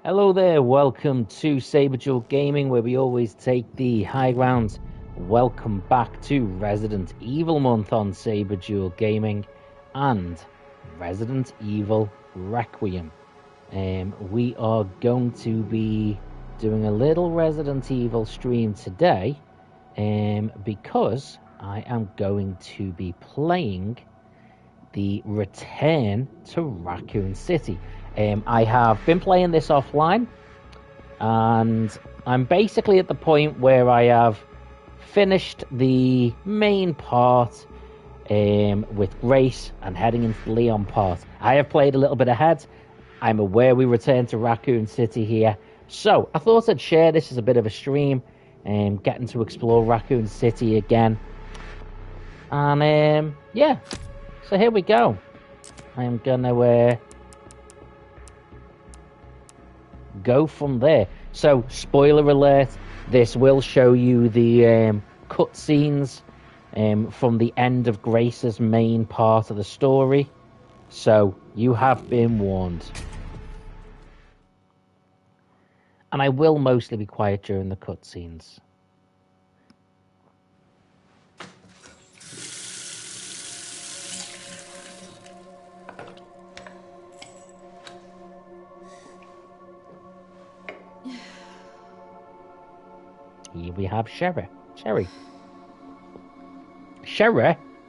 Hello there, welcome to Saberjewel Gaming, where we always take the high ground. Welcome back to Resident Evil month on Saberjewel Gaming and Resident Evil Requiem. We are going to be doing a little Resident Evil stream today because I am going to be playing the Return to Raccoon City. I have been playing this offline, and I'm basically at the point where I have finished the main part with Grace and heading into the Leon part. I have played a little bit ahead. I'm aware we return to Raccoon City here, so I thought I'd share this as a bit of a stream, getting to explore Raccoon City again. And yeah, so here we go. I'm gonna go from there. So, spoiler alert, this will show you the cutscenes from the end of Grace's main part of the story. So, you have been warned. And I will mostly be quiet during the cutscenes. Here we have Sherry. Sherry.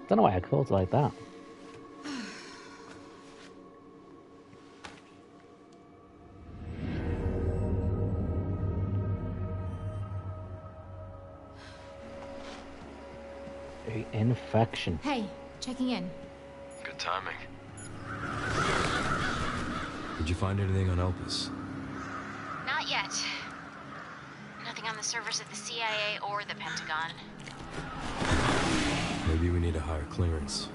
Don't know why I called it like that. Infection. Hey, checking in. Good timing. Did you find anything on Elpis? Not yet. Nothing on the servers of the CIA or the Pentagon. Maybe we need a higher clearance.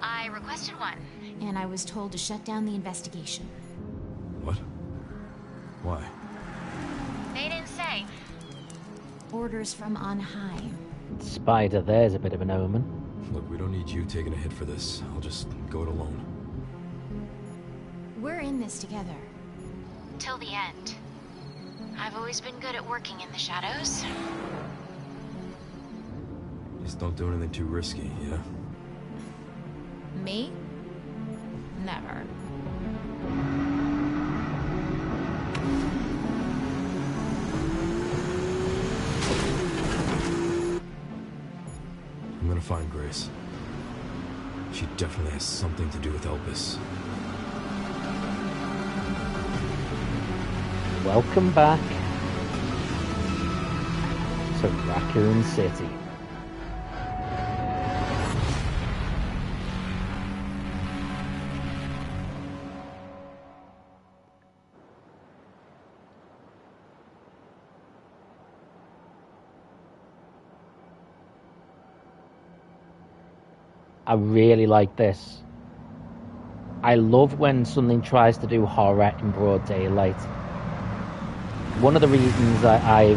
I requested one, and I was told to shut down the investigation. What? Why? They didn't say. Orders from on high. Spider, there's a bit of an omen. Look, we don't need you taking a hit for this. I'll just go it alone. We're in this together. Till the end. I've always been good at working in the shadows. Just don't do anything too risky, yeah? Me? Never. I'm gonna find Grace. She definitely has something to do with Elpis. Welcome back to Raccoon City. I really like this. I love when something tries to do horror in broad daylight. One of the reasons I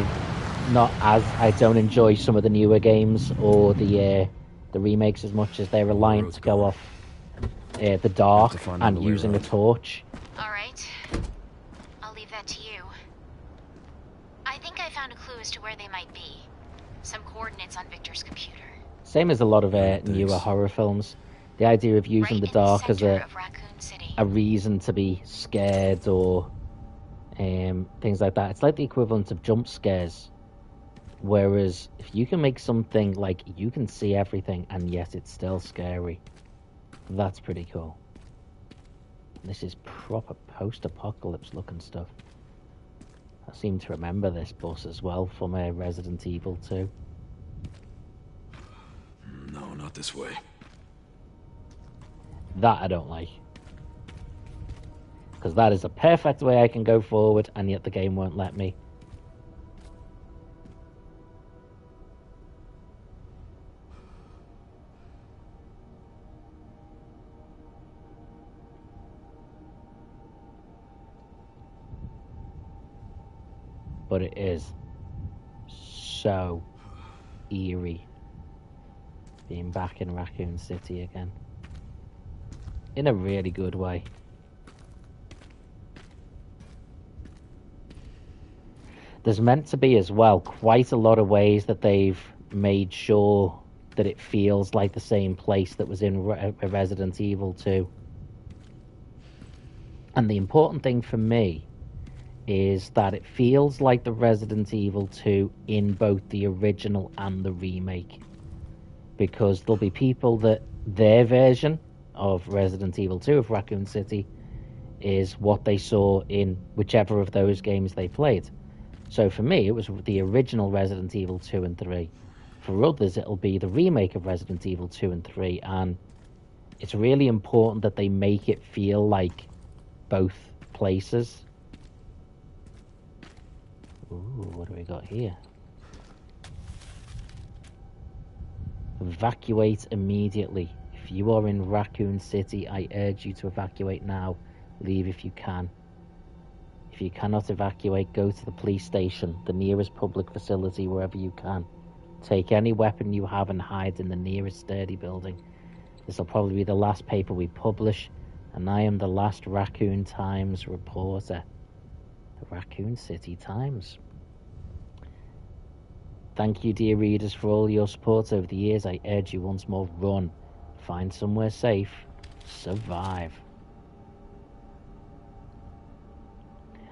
don't enjoy some of the newer games or the remakes as much as they're reliant to go off the dark and using a torch. All right. I'll leave that to you. I think I found a clue as to where they might be. Some coordinates on Victor's computer. Same as a lot of newer horror films. The idea of using the dark as a reason to be scared or things like that. It's like the equivalent of jump scares. Whereas if you can make something like you can see everything and yet it's still scary, that's pretty cool. This is proper post-apocalypse looking stuff. I seem to remember this bus as well from Resident Evil 2. No, not this way. That I don't like. Because that is a perfect way I can go forward, and yet the game won't let me. But it is so eerie being back in Raccoon City again. In a really good way. there's meant to be as well quite a lot of ways that they've made sure that it feels like the same place that was in Resident Evil 2. And the important thing for me is that it feels like the Resident Evil 2 in both the original and the remake. Because there'll be people that their version of Resident Evil 2 of Raccoon City is what they saw in whichever of those games they played. So for me, it was the original Resident Evil 2 and 3. For others, it'll be the remake of Resident Evil 2 and 3. And it's really important that they make it feel like both places. Ooh, what do we got here? Evacuate immediately. If you are in Raccoon City, I urge you to evacuate now. Leave if you can. If you cannot evacuate, go to the police station, the nearest public facility, wherever you can. Take any weapon you have and hide in the nearest sturdy building. This will probably be the last paper we publish, and I am the last Raccoon Times reporter. The Raccoon City Times. Thank you, dear readers, for all your support over the years. I urge you once more, run. Find somewhere safe. Survive.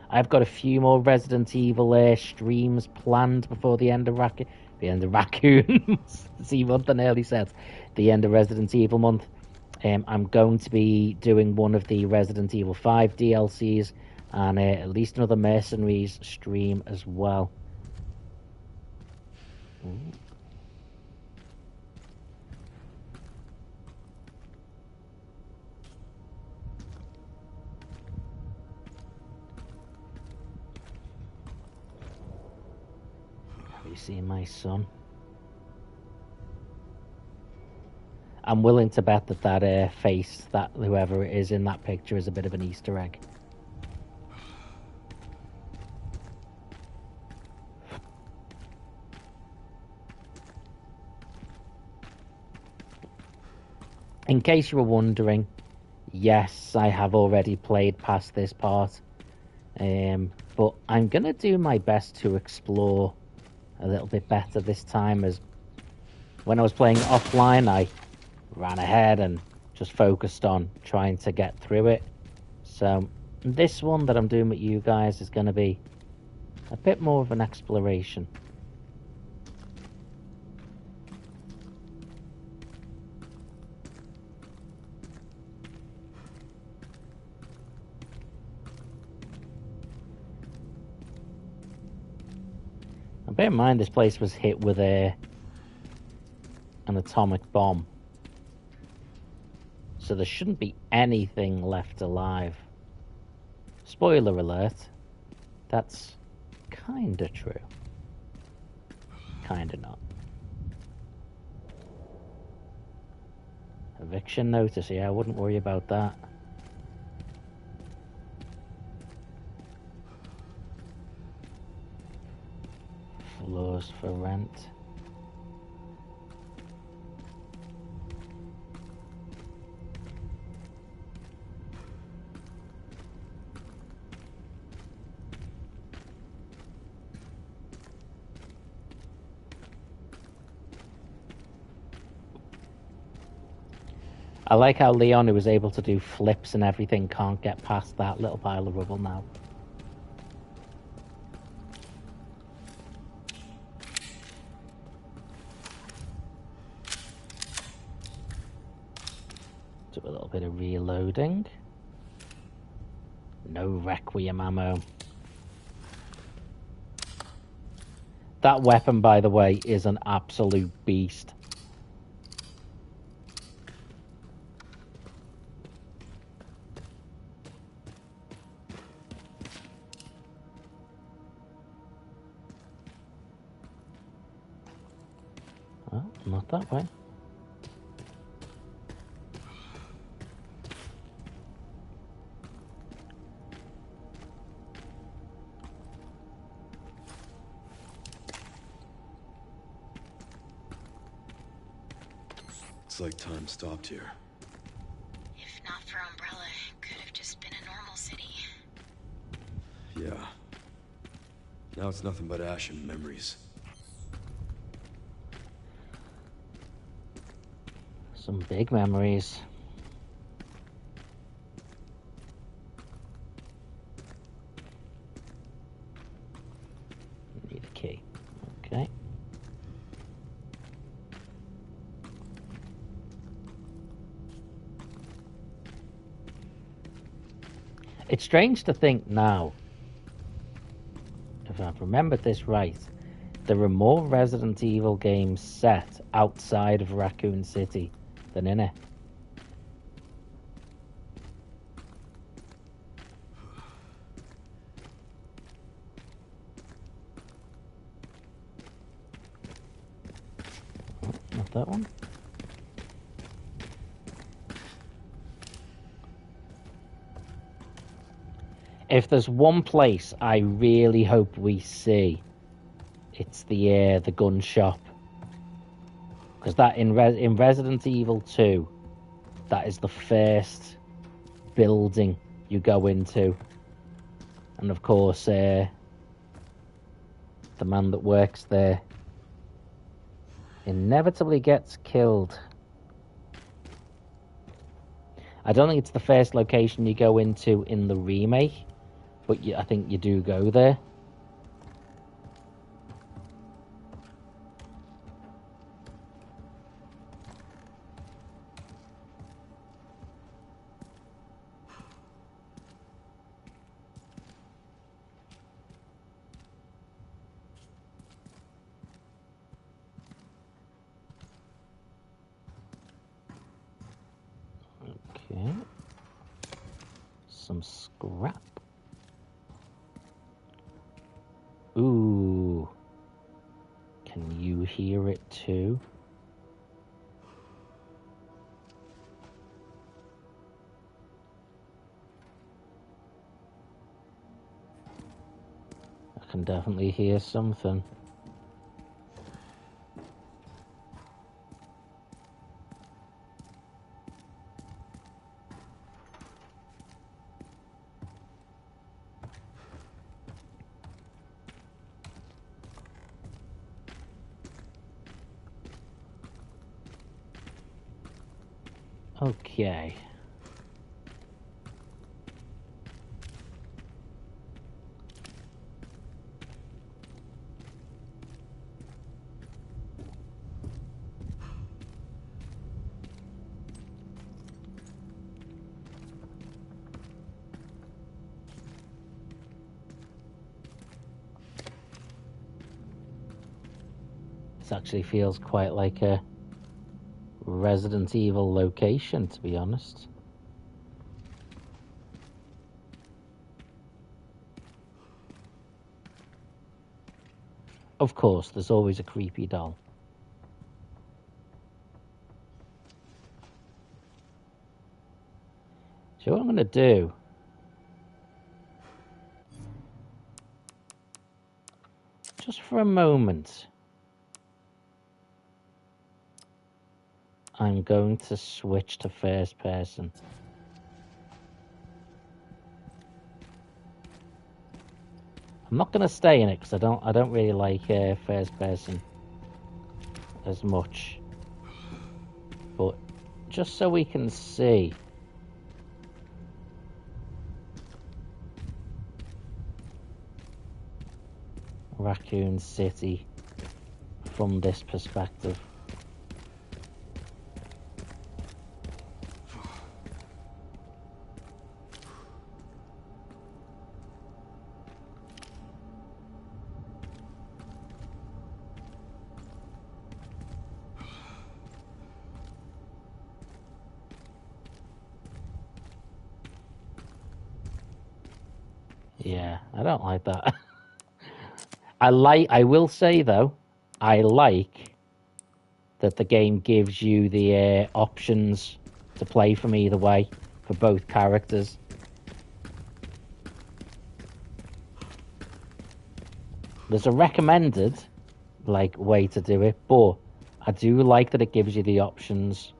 I've got a few more Resident Evil streams planned before the end of Raccoon City month, I nearly said the end of Resident Evil month. I'm going to be doing one of the Resident Evil 5 DLCs and at least another Mercenaries stream as well. Ooh. Have you seen my son? I'm willing to bet that that face, that whoever it is in that picture, is a bit of an Easter egg. In case you were wondering, yes, I have already played past this part, but I'm going to do my best to explore a little bit better this time, as when I was playing offline, I ran ahead and just focused on trying to get through it. So this one that I'm doing with you guys is going to be a bit more of an exploration. And bear in mind, this place was hit with an atomic bomb. So there shouldn't be anything left alive. Spoiler alert, that's kinda true. Kinda not. Eviction notice, yeah, I wouldn't worry about that. Floors for rent. I like how Leon, who was able to do flips and everything, can't get past that little pile of rubble now. Do a little bit of reloading. No Requiem ammo. That weapon, by the way, is an absolute beast. Oh, not that way. It's like time stopped here. If not for Umbrella, it could have just been a normal city. Yeah. Now it's nothing but ash and memories. Some big memories. Need a key. Okay. It's strange to think now, if I've remembered this right, there are more Resident Evil games set outside of Raccoon City than in it. Oh, not that one. If there's one place I really hope we see, it's the gun shop, because that in Resident Evil 2, that is the first building you go into, and of course the man that works there inevitably gets killed. I don't think it's the first location you go into in the remake, but I think you do go there. Okay. Some scrap. Ooh. Can you hear it too? I can definitely hear something. Okay. This actually feels quite like a Resident Evil location, to be honest. Of course, there's always a creepy doll. So what I'm going to do, just for a moment, I'm going to switch to first person. I'm not going to stay in it because I don't really like first person as much. But just so we can see. Raccoon City from this perspective. Yeah, I don't like that. I will say though, I like that the game gives you the options to play from either way for both characters. There's a recommended way to do it, but I do like that it gives you the options.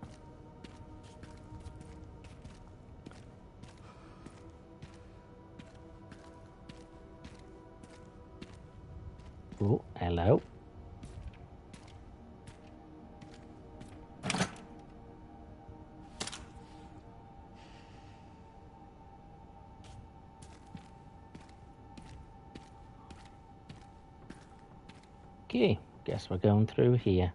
Oh, hello. Okay, guess we're going through here.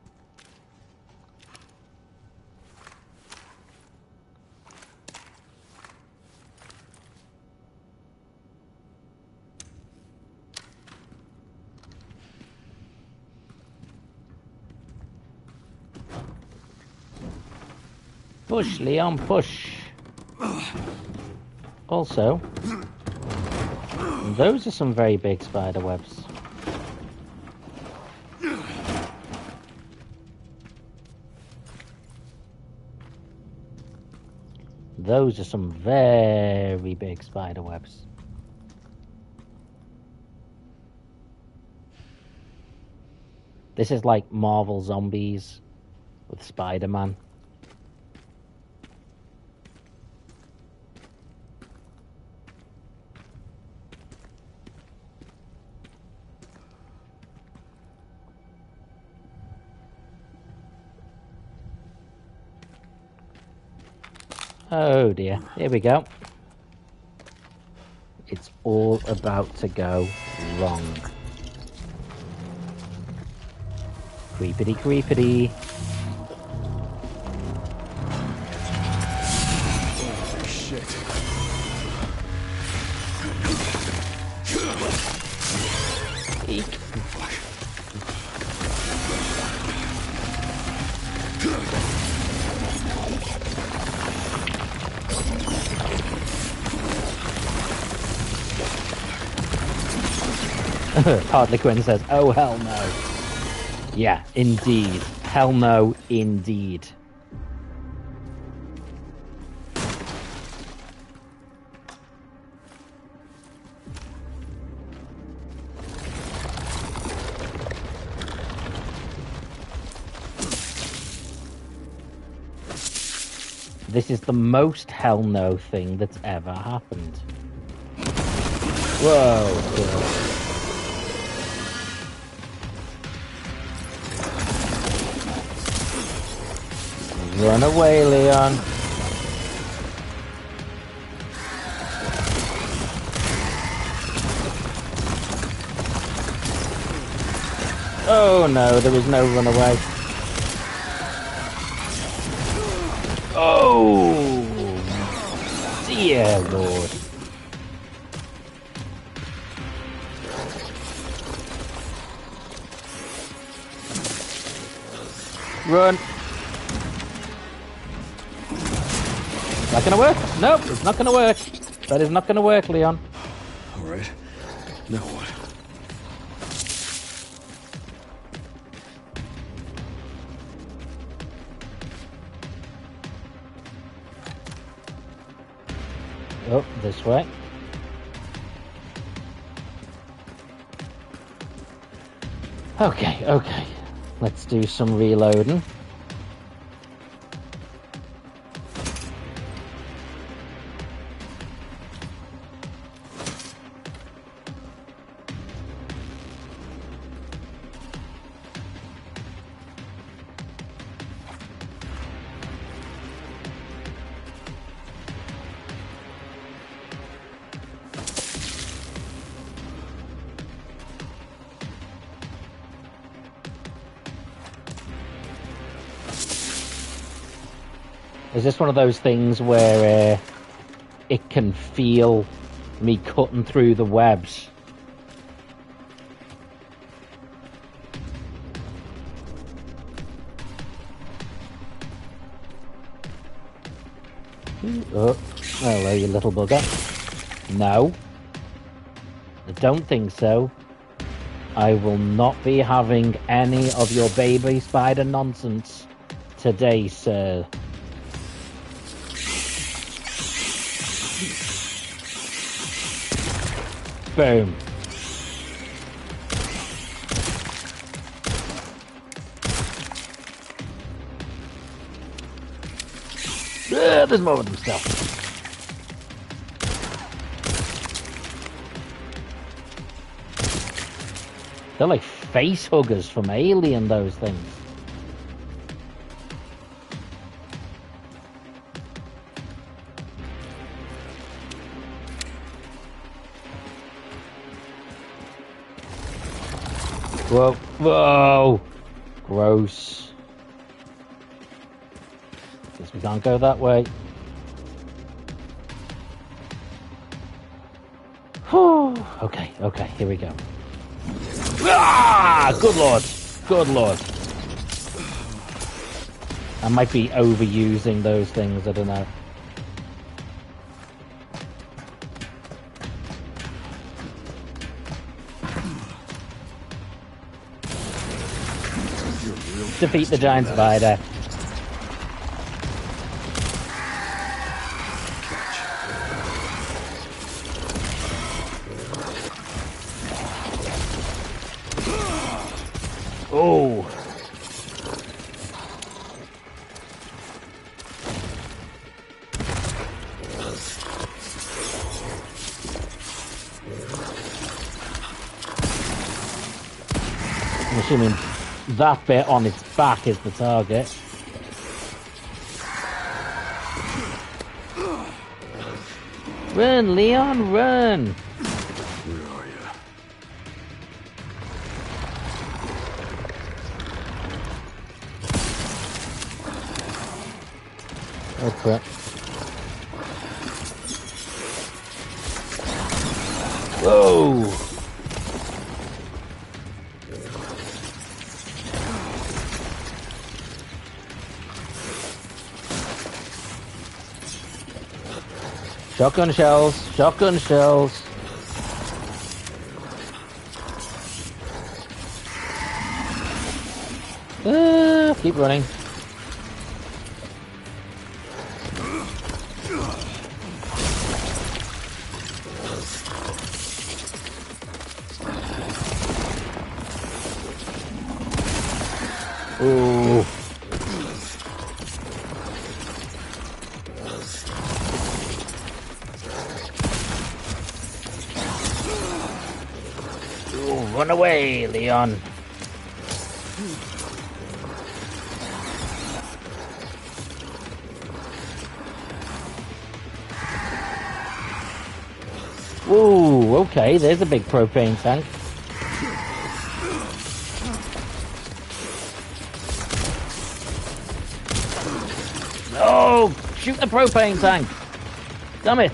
Push, Leon, push. Also, those are some very big spider webs. Those are some very big spider webs. This is like Marvel Zombies with Spider-Man. Oh dear, here we go. It's all about to go wrong. Creepity creepity. Oh, shit. Eek. Hardly Quinn says, oh hell no. Yeah, indeed. Hell no, indeed. This is the most hell no thing that's ever happened. Whoa, God. Run away, Leon. Oh no, there was no runaway. Oh dear Lord. Run. Not gonna work? Nope, it's not gonna work. That is not gonna work, Leon. Alright. Now what? Oh, this way. Okay. Let's do some reloading. Is this one of those things where it can feel me cutting through the webs? Oh, hello, you little bugger. No. I don't think so. I will not be having any of your baby spider nonsense today, sir. Boom. There's more of them still. They're like face huggers from Alien, those things. Whoa, whoa, gross. Guess we can't go that way. Okay, okay, here we go. Ah, good lord, good lord. I might be overusing those things, I don't know. Defeat the giant spider. Oh. I'm assuming that bit on its back is the target. Run, Leon, run! Where are you? Oh crap. Whoa! Shotgun shells, shotgun shells. Keep running. Ooh. Run away, Leon. Ooh, okay, there's a big propane tank. Oh, shoot the propane tank. Damn it.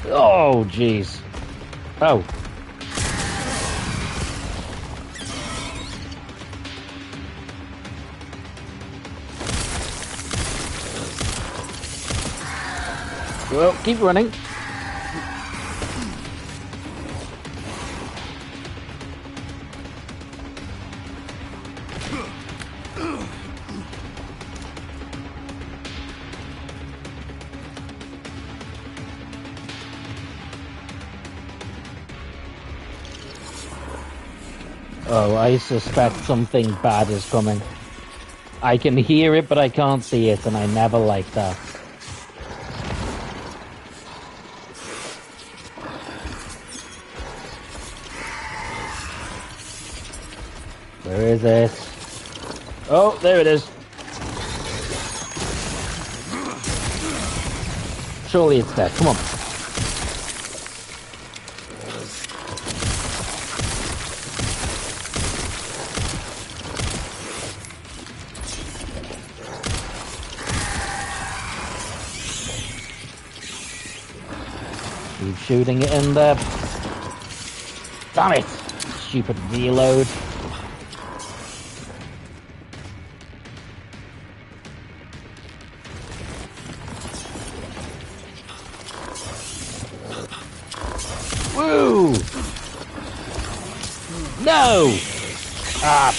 Oh, jeez. Oh. Well, keep running. Oh, I suspect something bad is coming. I can hear it, but I can't see it, and I never like that. Where is it? Oh, there it is. Surely it's there. Come on. Keep shooting it in there. Damn it! Stupid reload. Woo! No! Ah,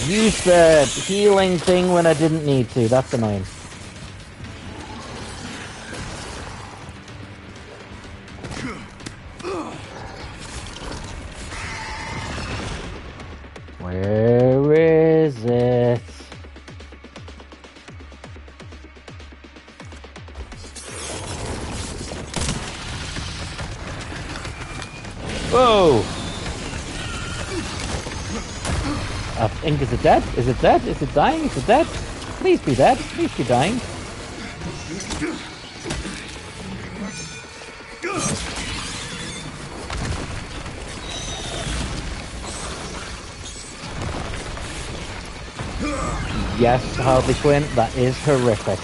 used the healing thing when I didn't need to. That's annoying. Where is it? Whoa! I think, is it dead? Is it dead? Is it dying? Is it dead? Please be dead. Please be dying. Yes, Harley Quinn, that is horrific.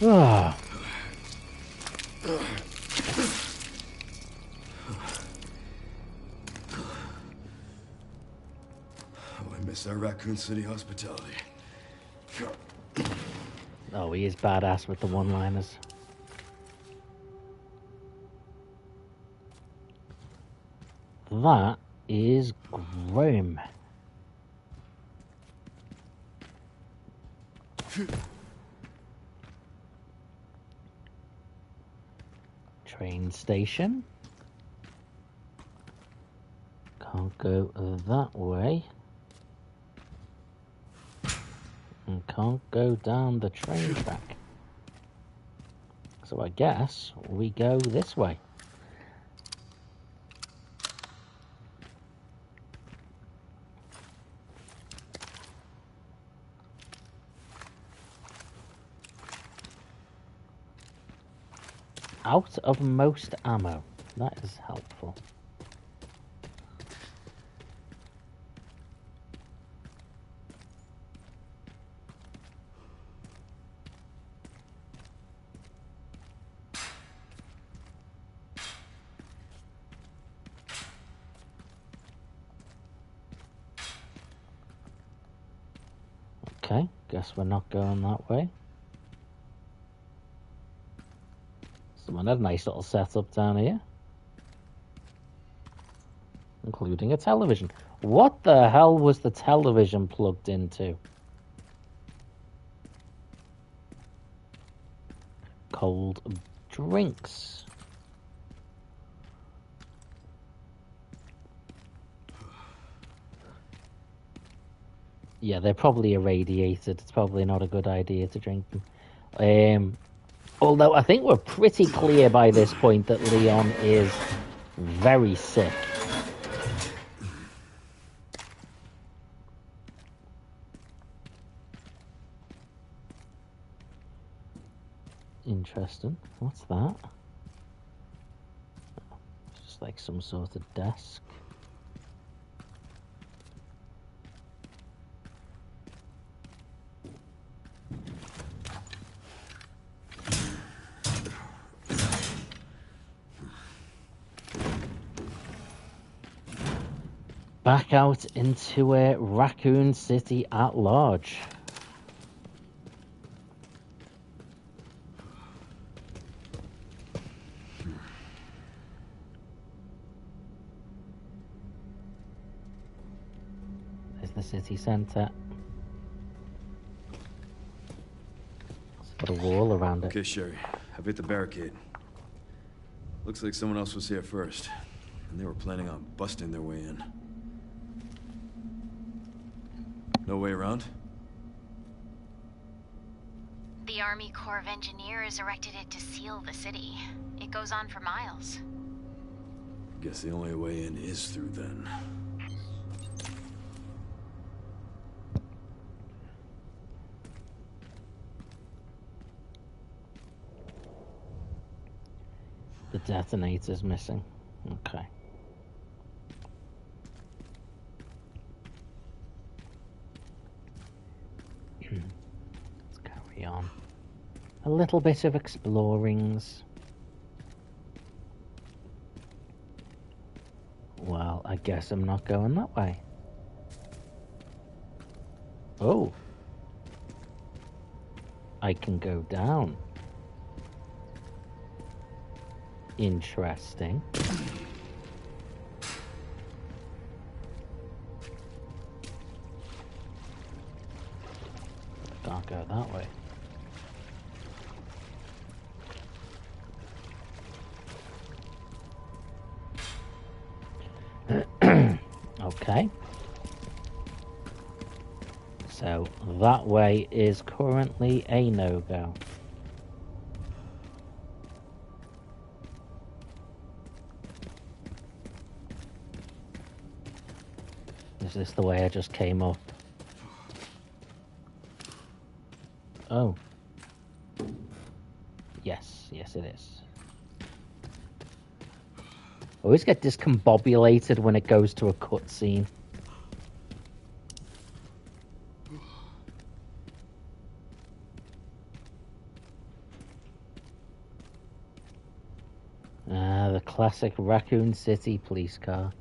Ah. I miss our Raccoon City hospitality. Oh, he is badass with the one-liners. That is grim. Train station. Can't go that way. And can't go down the train track. So I guess we go this way. Out of most ammo. That is helpful. Okay, guess we're not going that way. Someone had a nice little setup down here. Including a television. What the hell was the television plugged into? Cold drinks. Yeah, they're probably irradiated. It's probably not a good idea to drink them. Although I think we're pretty clear by this point that Leon is very sick. Interesting. What's that? It's just like some sort of desk. Back out into Raccoon City at large. There's the city centre. It's got a wall around it. Okay, Sherry. I've hit the barricade. Looks like someone else was here first, and they were planning on busting their way in. No way around? The Army Corps of Engineers erected it to seal the city. It goes on for miles. Guess the only way in is through then. The detonator's missing. Okay. Let's carry on. A little bit of explorings. Well, I guess I'm not going that way. Oh. I can go down. Interesting. Can't go that way. Okay. So that way is currently a no-go. Is this the way I just came up? Oh. Yes, yes it is. I always get discombobulated when it goes to a cutscene. Ah, the classic Raccoon City police car.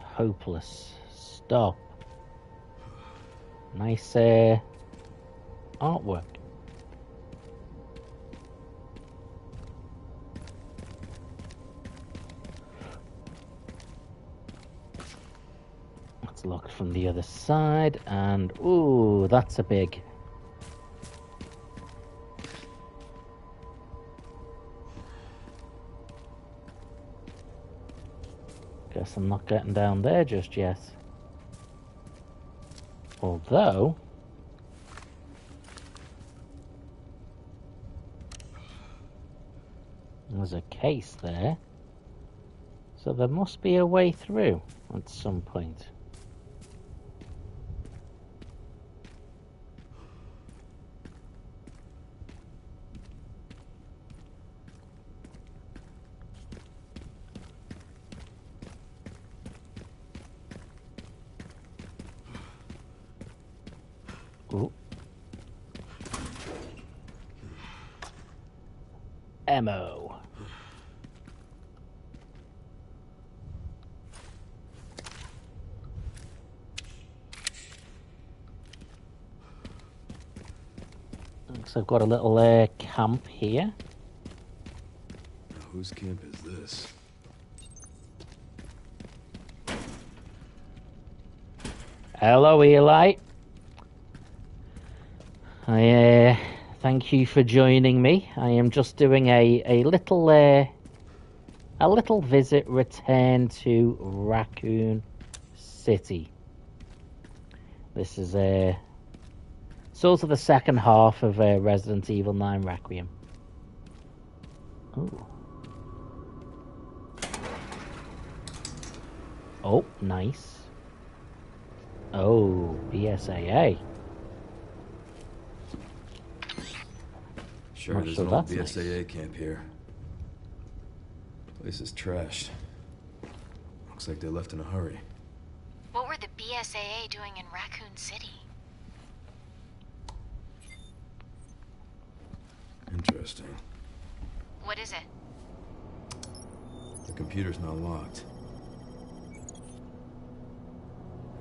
Hopeless. Stop. Nice artwork. Let's look from the other side, and ooh, that's a big. Guess I'm not getting down there just yet. Although there's a case there, so there must be a way through at some point. Ooh. Ammo. Looks like I've got a little camp here. Now, whose camp is this? Hello, Eli. I thank you for joining me. I am just doing a little visit return to Raccoon City. This is sort of the second half of Resident Evil 9 Requiem. Ooh. Oh, nice. Oh, BSAA. Sure, there's an old BSAA camp here. Place is trashed. Looks like they left in a hurry. What were the BSAA doing in Raccoon City? Interesting. What is it? The computer's not locked.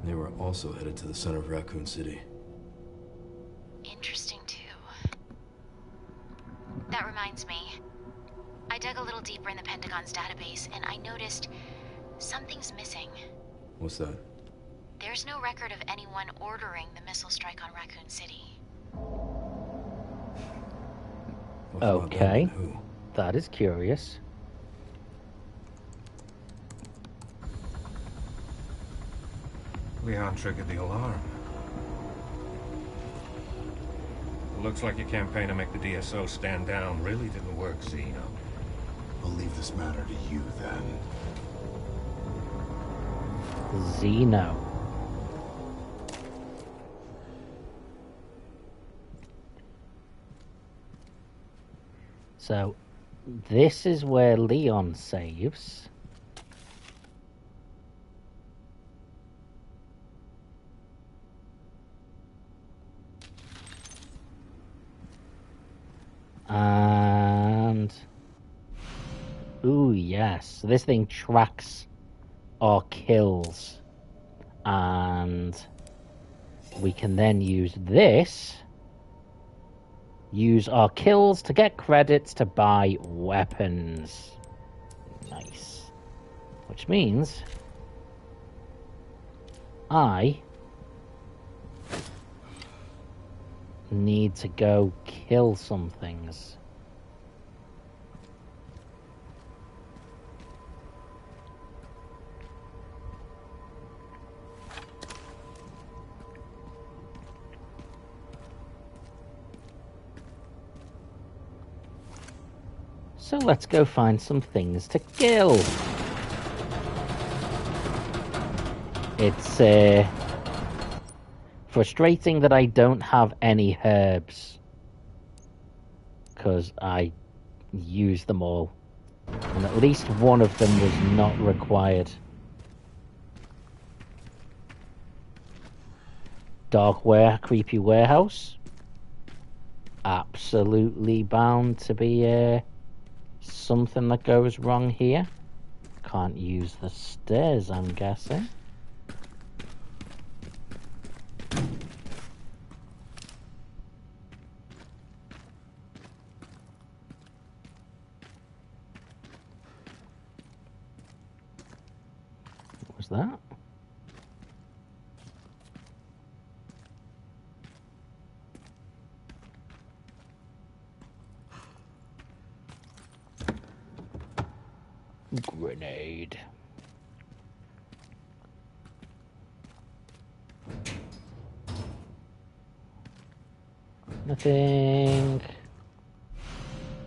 And they were also headed to the center of Raccoon City. Interesting, too. That reminds me. I dug a little deeper in the Pentagon's database, and I noticed something's missing. What's that? There's no record of anyone ordering the missile strike on Raccoon City. Okay, that is curious. Leon triggered the alarm. It looks like your campaign to make the DSO stand down really didn't work, Zeno. I'll leave this matter to you, then. Zeno. So, this is where Leon saves. And... ooh, yes. This thing tracks our kills. And we can then use this... use our kills to get credits to buy weapons. Nice. Which means... I... need to go kill some things. So let's go find some things to kill. It's frustrating that I don't have any herbs, because I used them all, and at least one of them was not required. Creepy warehouse. Absolutely bound to be something that goes wrong here. Can't use the stairs, I'm guessing. What was that? Grenade. Nothing.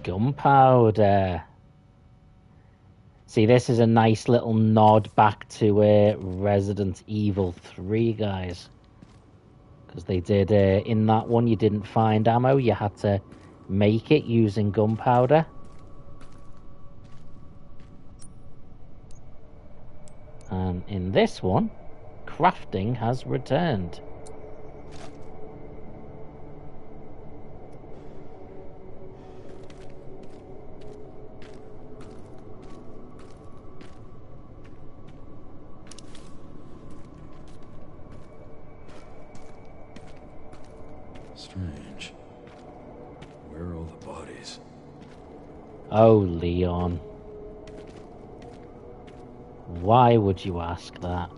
Gunpowder. See, this is a nice little nod back to Resident Evil 3, guys. Because they did, in that one, you didn't find ammo. You had to make it using gunpowder. And in this one, crafting has returned. Strange. Where are all the bodies? Oh, Leon. Why would you ask that?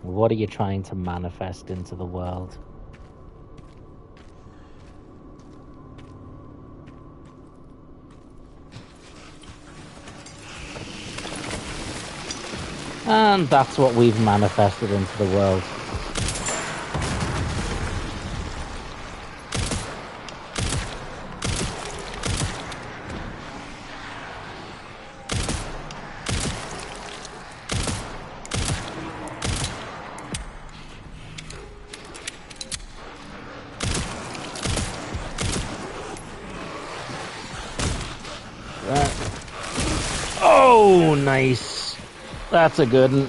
What are you trying to manifest into the world? And that's what we've manifested into the world. Oh, nice. That's a good one.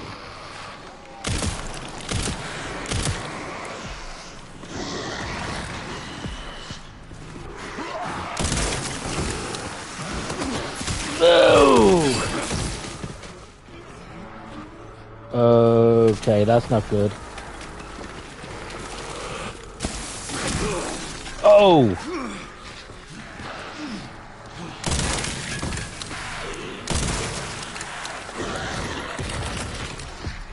Okay, that's not good. Oh!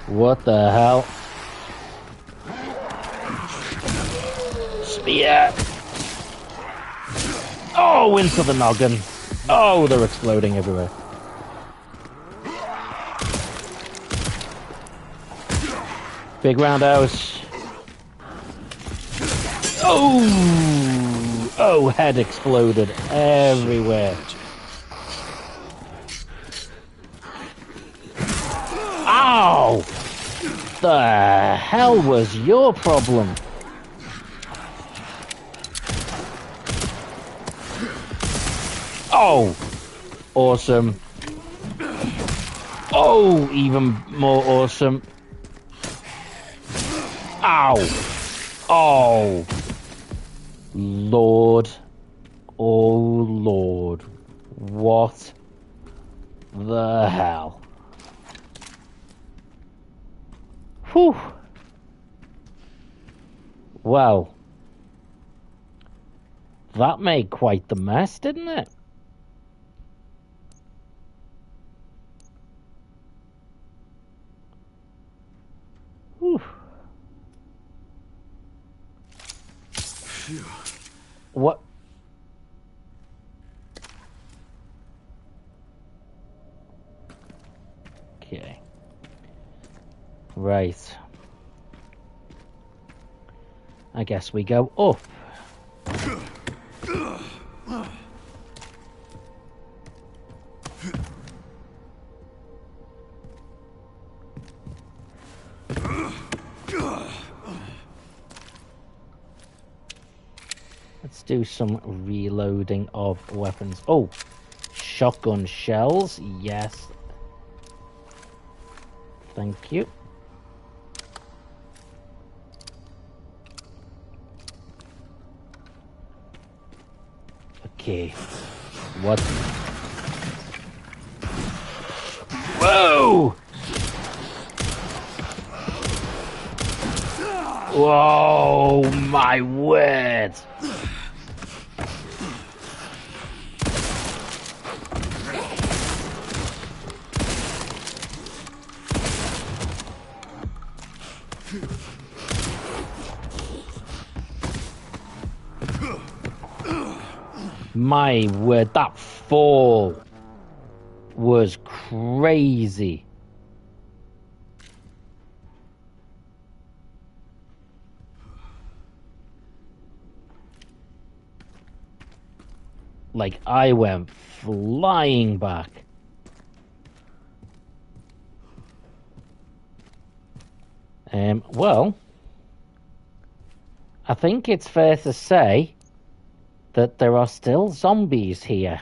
What the hell? Spear! Oh, into the noggin. Oh, they're exploding everywhere. Big roundhouse. Oh! Oh, head exploded everywhere. Ow! The hell was your problem? Oh! Awesome. Oh, even more awesome. Ow! Oh! Lord. Oh, Lord. What the hell? Whew. Well, that made quite the mess, didn't it? Whew. Phew. What? Okay. Right. I guess we go up. do some reloading of weapons. Oh, shotgun shells. Yes. Thank you. Okay. What? Whoa! Whoa, my word! My word, that fall was crazy. Like, I went flying back. Well, I think it's fair to say that there are still zombies here.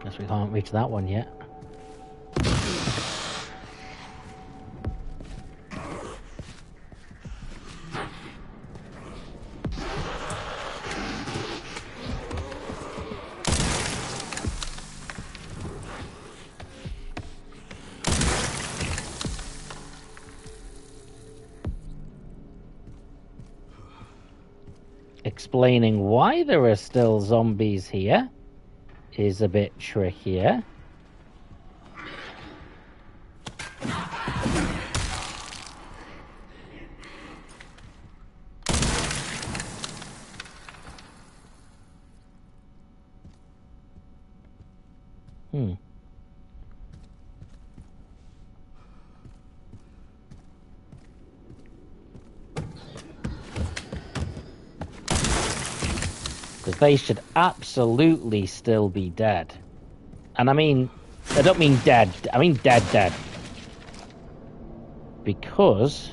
Guess we can't reach that one yet. Explaining why there are still zombies here is a bit trickier. Because they should absolutely still be dead. And I mean, I don't mean dead, I mean dead. Because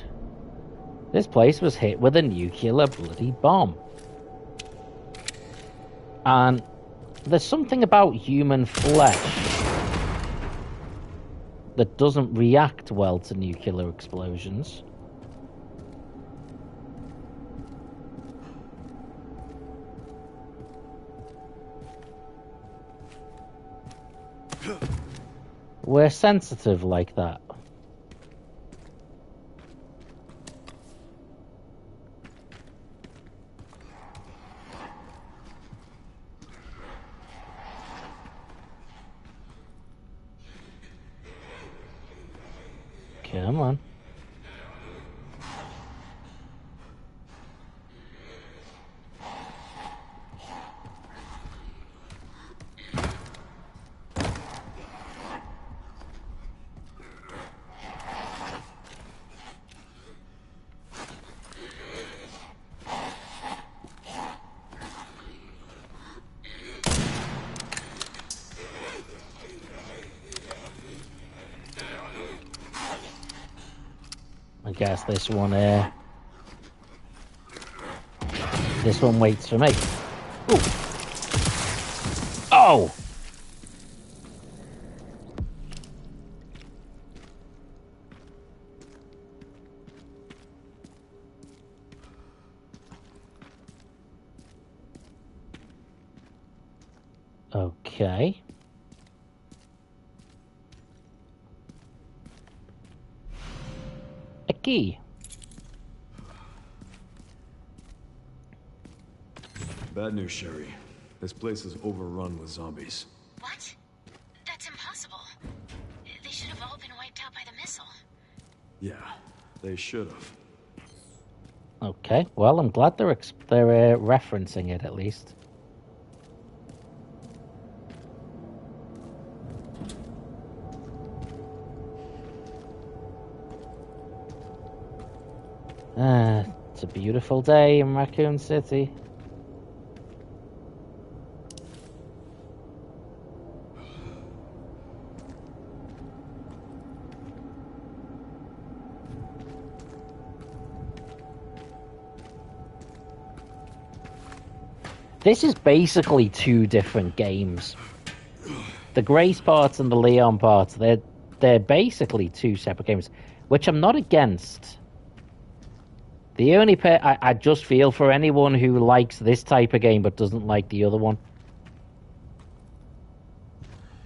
this place was hit with a nuclear bloody bomb. And there's something about human flesh that doesn't react well to nuclear explosions. We're sensitive like that. Come on. I guess this one waits for me. Ooh. Oh! Okay. A key. Bad news, Sherry. This place is overrun with zombies. What? That's impossible. They should have all been wiped out by the missile. Yeah, they should have. Okay, well, I'm glad they're referencing it at least. It's a beautiful day in Raccoon City. This is basically two different games. The Grace parts and the Leon parts, they're basically two separate games, which I'm not against. The only I just feel for anyone who likes this type of game but doesn't like the other one.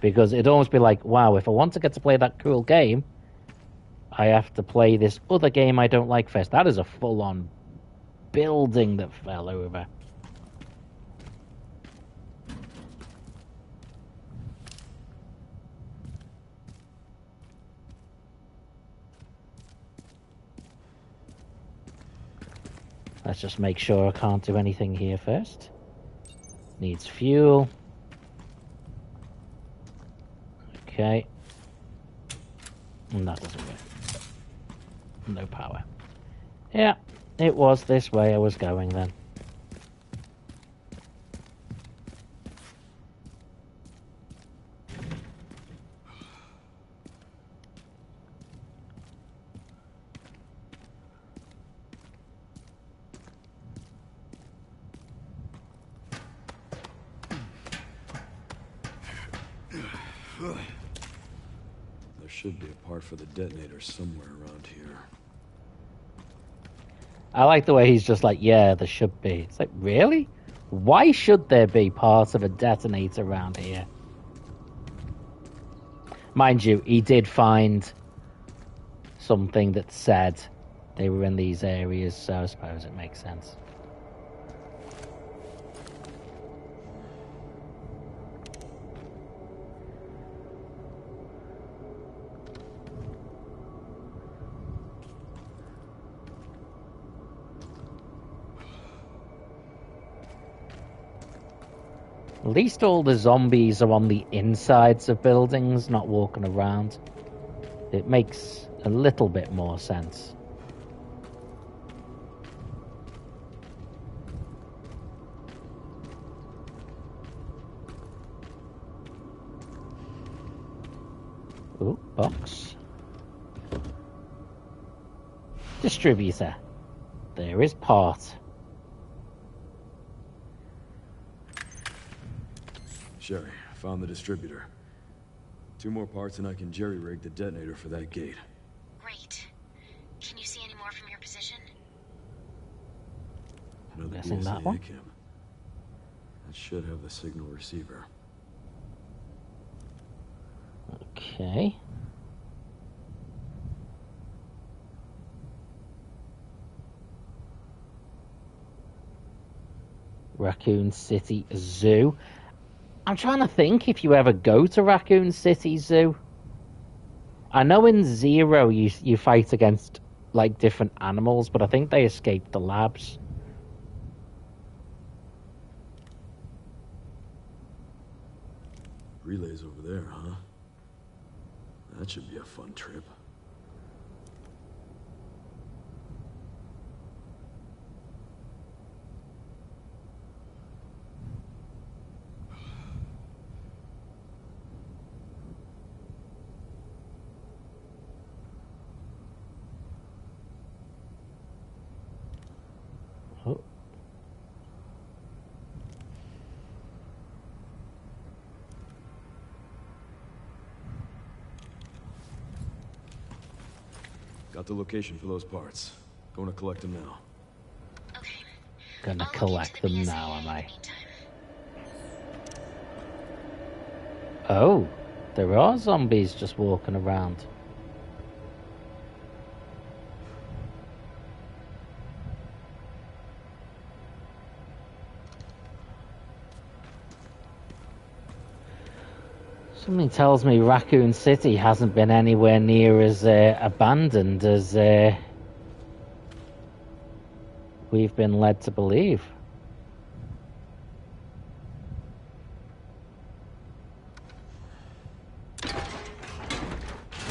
Because it'd almost be like, wow, if I want to get to play that cool game, I have to play this other game I don't like first. That is a full-on building that fell over. Let's just make sure I can't do anything here first. Needs fuel. Okay. And that doesn't work. No power. Yeah, it was this way I was going then. There should be a part for the detonator somewhere around here. I like the way he's just like, yeah, there should be. It's like, really? Why should there be part of a detonator around here? Mind you, he did find something that said they were in these areas, so I suppose it makes sense. At least all the zombies are on the insides of buildings, not walking around. It makes a little bit more sense. Ooh, box. Distributor. There is part. Sherry, found the distributor. 2 more parts and I can jerry-rig the detonator for that gate. Great. Can you see any more from your position? Another Guessing that one? cam. That should have the signal receiver. Okay. Raccoon City Zoo. I'm trying to think if you ever go to Raccoon City Zoo. I know in Zero you fight against like different animals, but I think they escaped the labs. Relays over there, huh? That should be a fun trip. Oh. Got the location for those parts. Going to collect them now. Okay. Gonna I'll look collect into the them PSA now, am in the I? meantime. Oh, there are zombies just walking around. Something tells me Raccoon City hasn't been anywhere near as abandoned as we've been led to believe.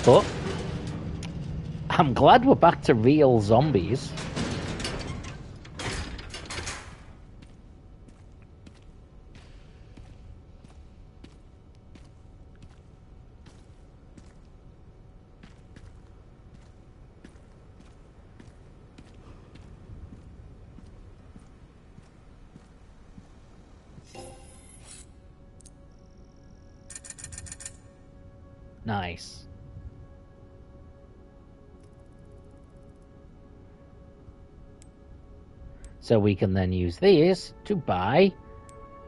But I'm glad we're back to real zombies. Nice. So we can then use these to buy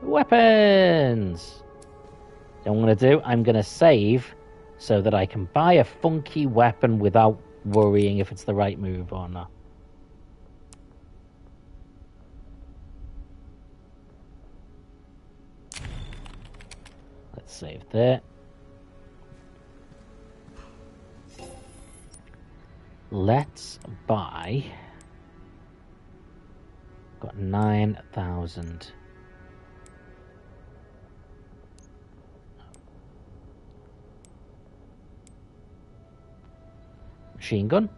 weapons. So what I'm going to do, I'm going to save so that I can buy a funky weapon without worrying if it's the right move or not. Let's save there. Let's buy... Got 9,000. Machine gun.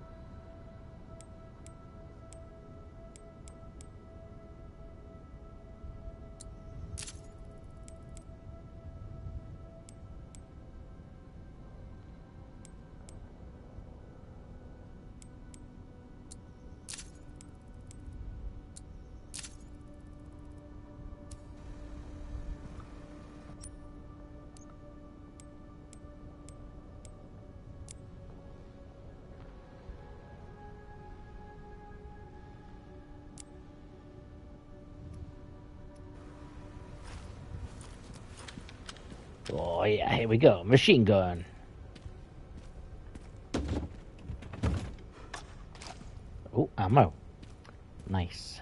Oh yeah, here we go. Machine gun. Oh, ammo. Nice.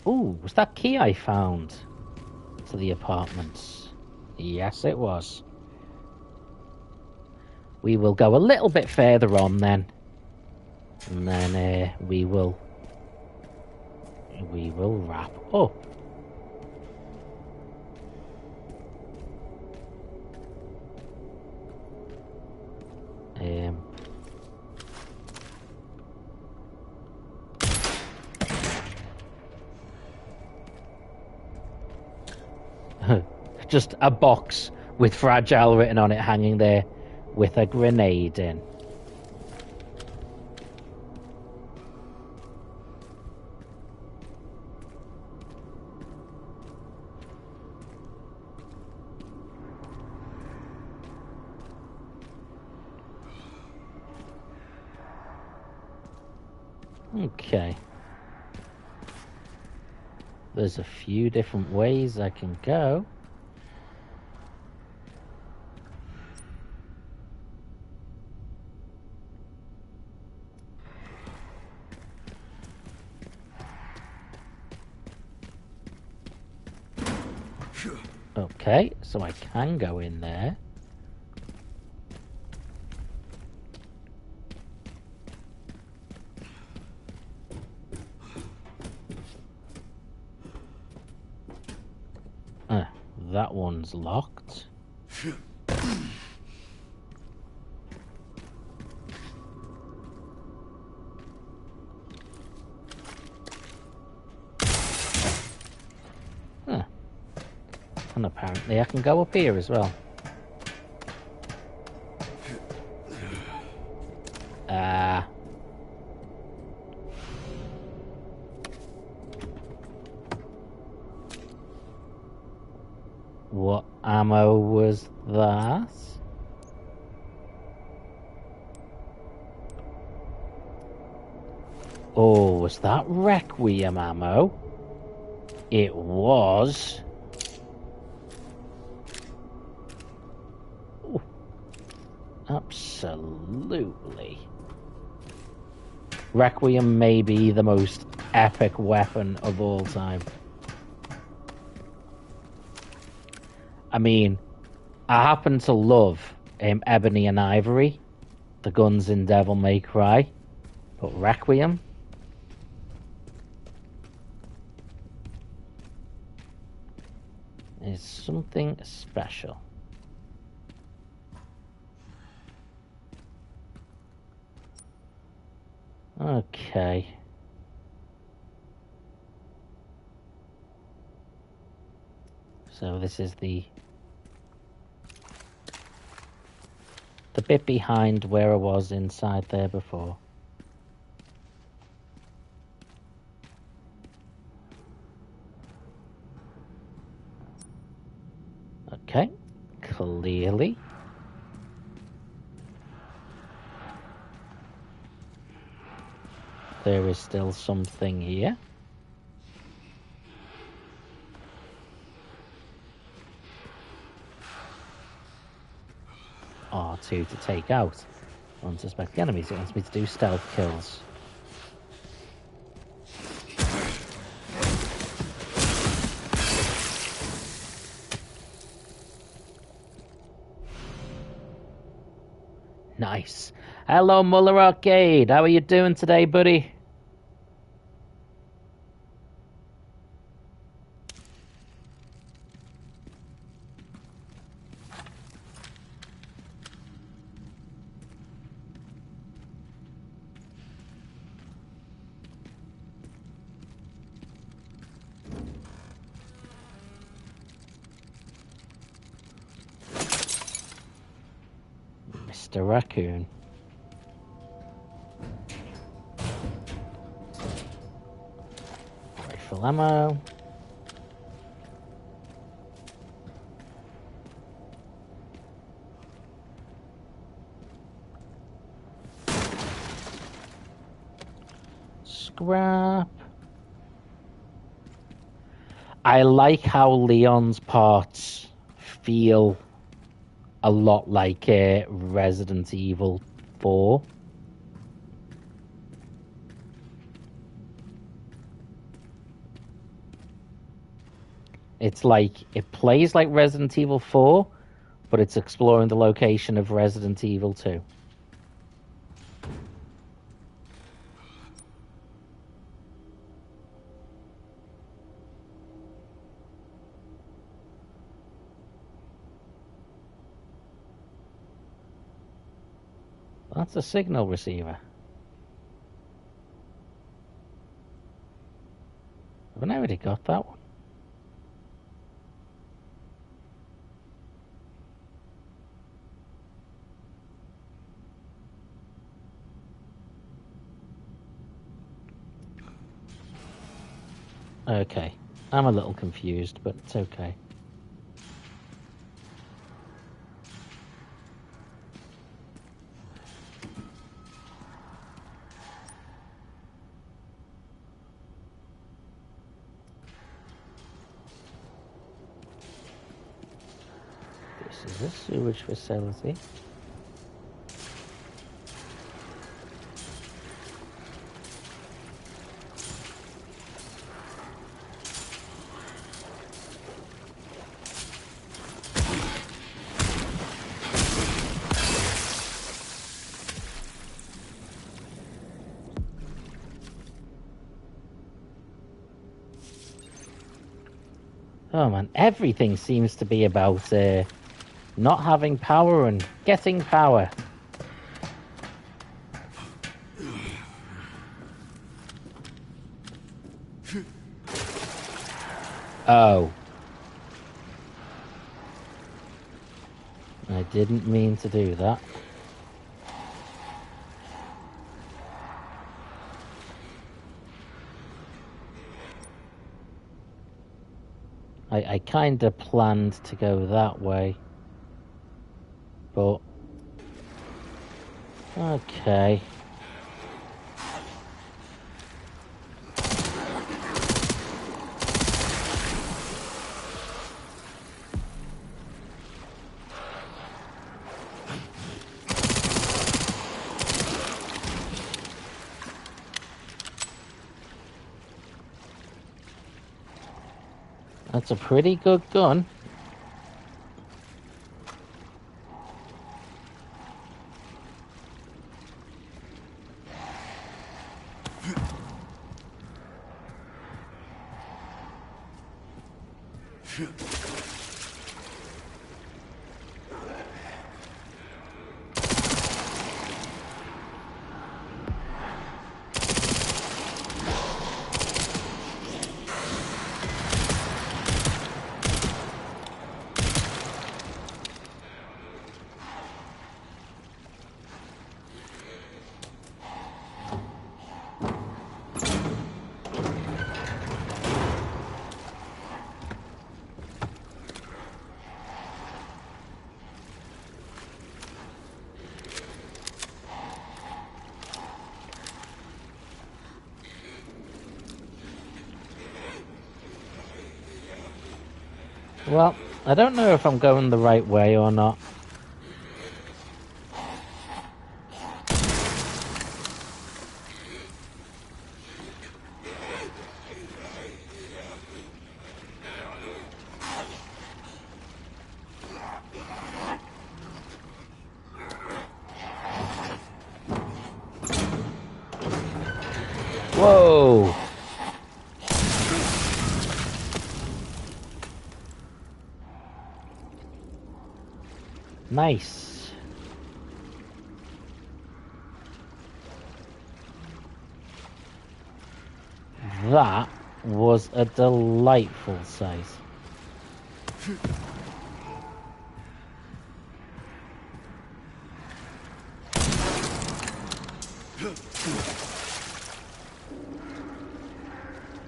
Oh, was that key I found to the apartments? Yes, it was. We will go a little bit further on then. And then we will wrap up. Just a box with fragile written on it hanging there with a grenade in. Okay. There's a few different ways I can go. Okay, so I can go in there. That one's locked. And apparently I can go up here as well. What ammo was that? Oh, was that Requiem ammo? It was. Ooh, absolutely. Requiem may be the most epic weapon of all time. I mean, I happen to love Ebony and Ivory, the guns in Devil May Cry, but Requiem? Is something special. Okay. So this is the bit behind where I was inside there before. Okay, clearly. There is still something here. R2 to take out unsuspecting enemies. It wants me to do stealth kills. Nice. Hello, Muller Arcade. How are you doing today, buddy? Mr. Racoon. Rifle ammo. Scrap. I like how Leon's parts feel a lot like Resident Evil 4. It's like, it plays like Resident Evil 4, but it's exploring the location of Resident Evil 2. That's a signal receiver. Haven't I already got that one? Okay. I'm a little confused, but it's okay. This is a sewage facility. Oh man, everything seems to be about not having power and getting power. Oh. I didn't mean to do that. I kind of planned to go that way, but okay. That's a pretty good gun. Well, I don't know if I'm going the right way or not. Whoa! Nice. That was a delightful sight.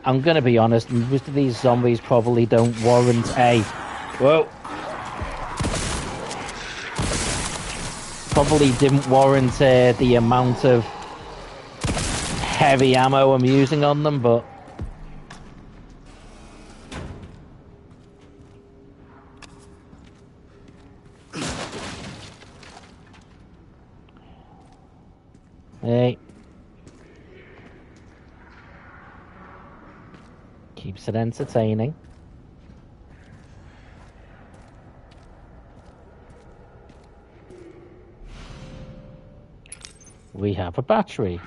I'm gonna be honest, most of these zombies probably don't warrant a... Whoa! Probably didn't warrant the amount of heavy ammo I'm using on them, but... Hey. Keeps it entertaining. We have a battery.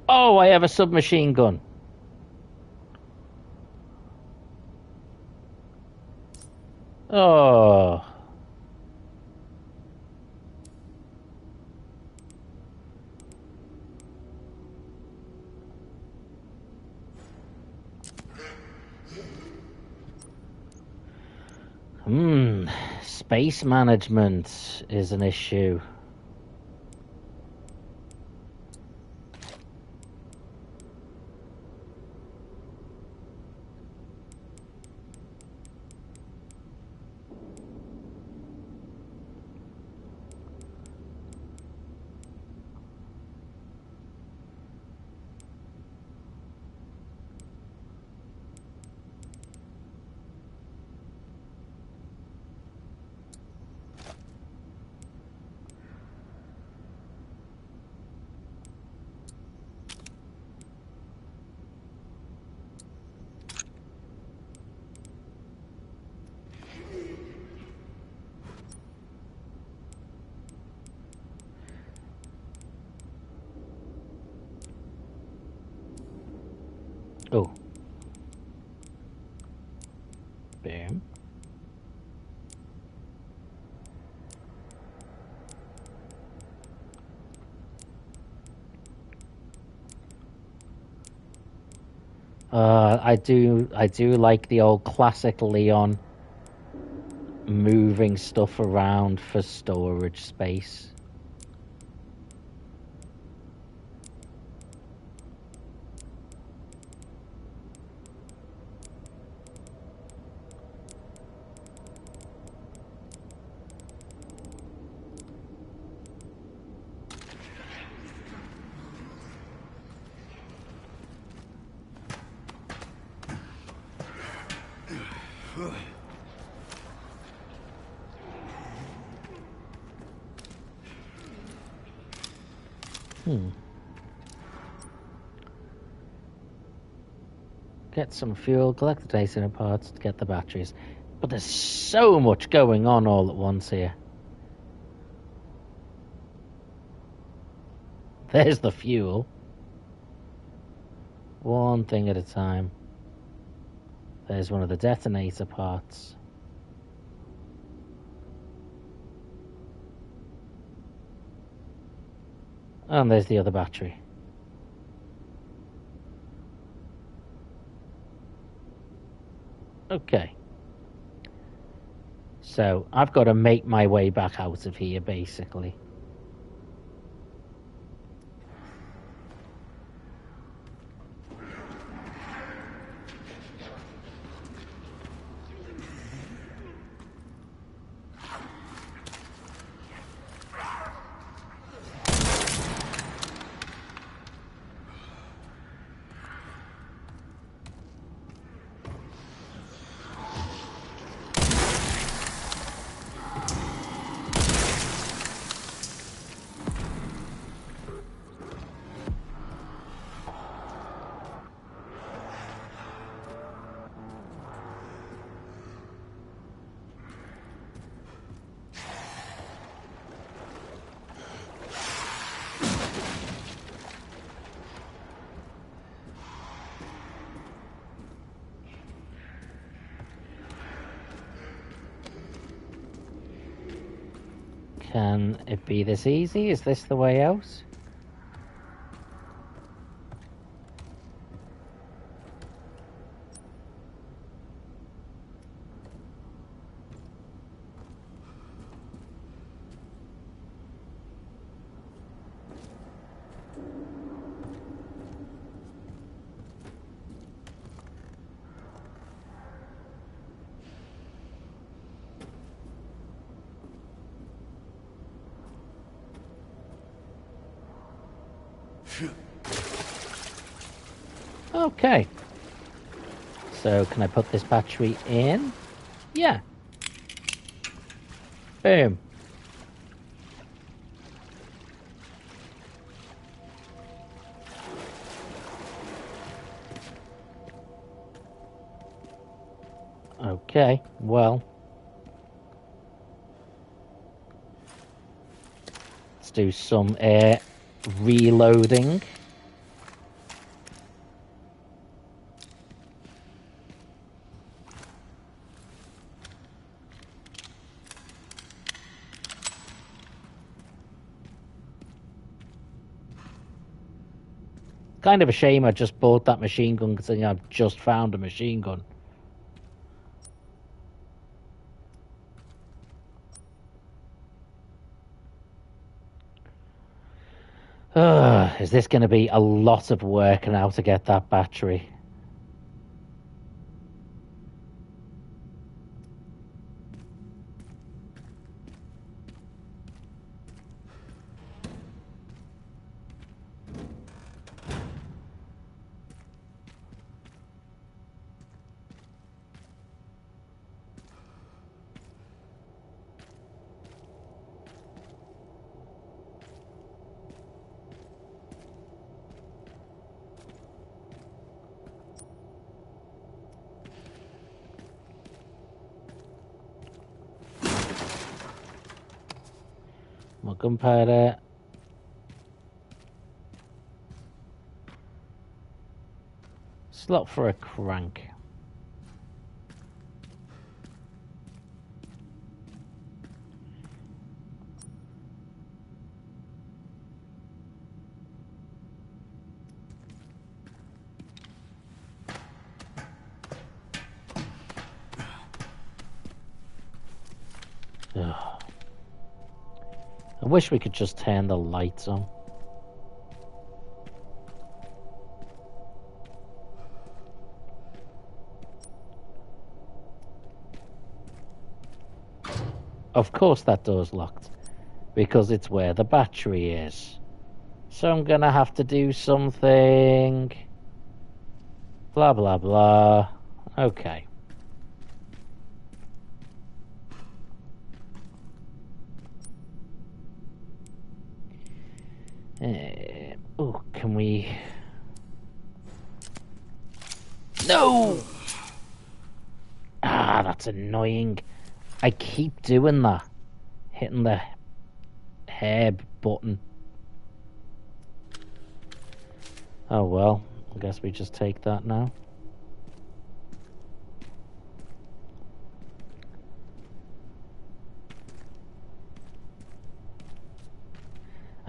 Oh, I have a submachine gun. Oh. Space management is an issue. Oh. Boom. I do like the old classic Leon moving stuff around for storage space. Get some fuel, collect the data parts to get the batteries. But there's so much going on all at once here. There's the fuel. One thing at a time. There's one of the detonator parts. And there's the other battery. Okay. So, I've got to make my way back out of here, basically. Can it be this easy? Is this the way out? Okay. So can I put this battery in? Yeah. Boom. Okay, well. Let's do some reloading. Kind of a shame I just bought that machine gun considering I've just found a machine gun. Is this going to be a lot of work now to get that battery? More gunpowder. Slot for a crank. Ugh. I wish we could just turn the lights on. Of course that door's locked, because it's where the battery is. So I'm gonna have to do something. Blah, blah, blah. Okay. Oh, can we... No! Ah, that's annoying. I keep doing that. Hitting the hair button. Oh well, I guess we just take that now.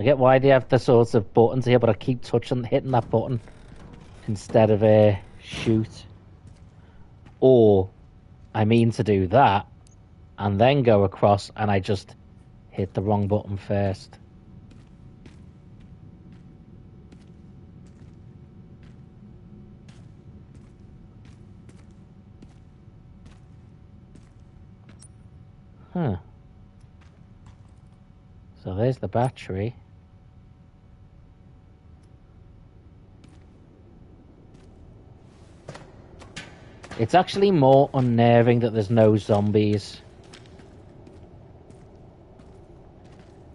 I get why they have the sorts of buttons here, but I keep hitting that button instead of shoot. Or I mean to do that and then go across and I just hit the wrong button first. Huh. So there's the battery. It's actually more unnerving that there's no zombies.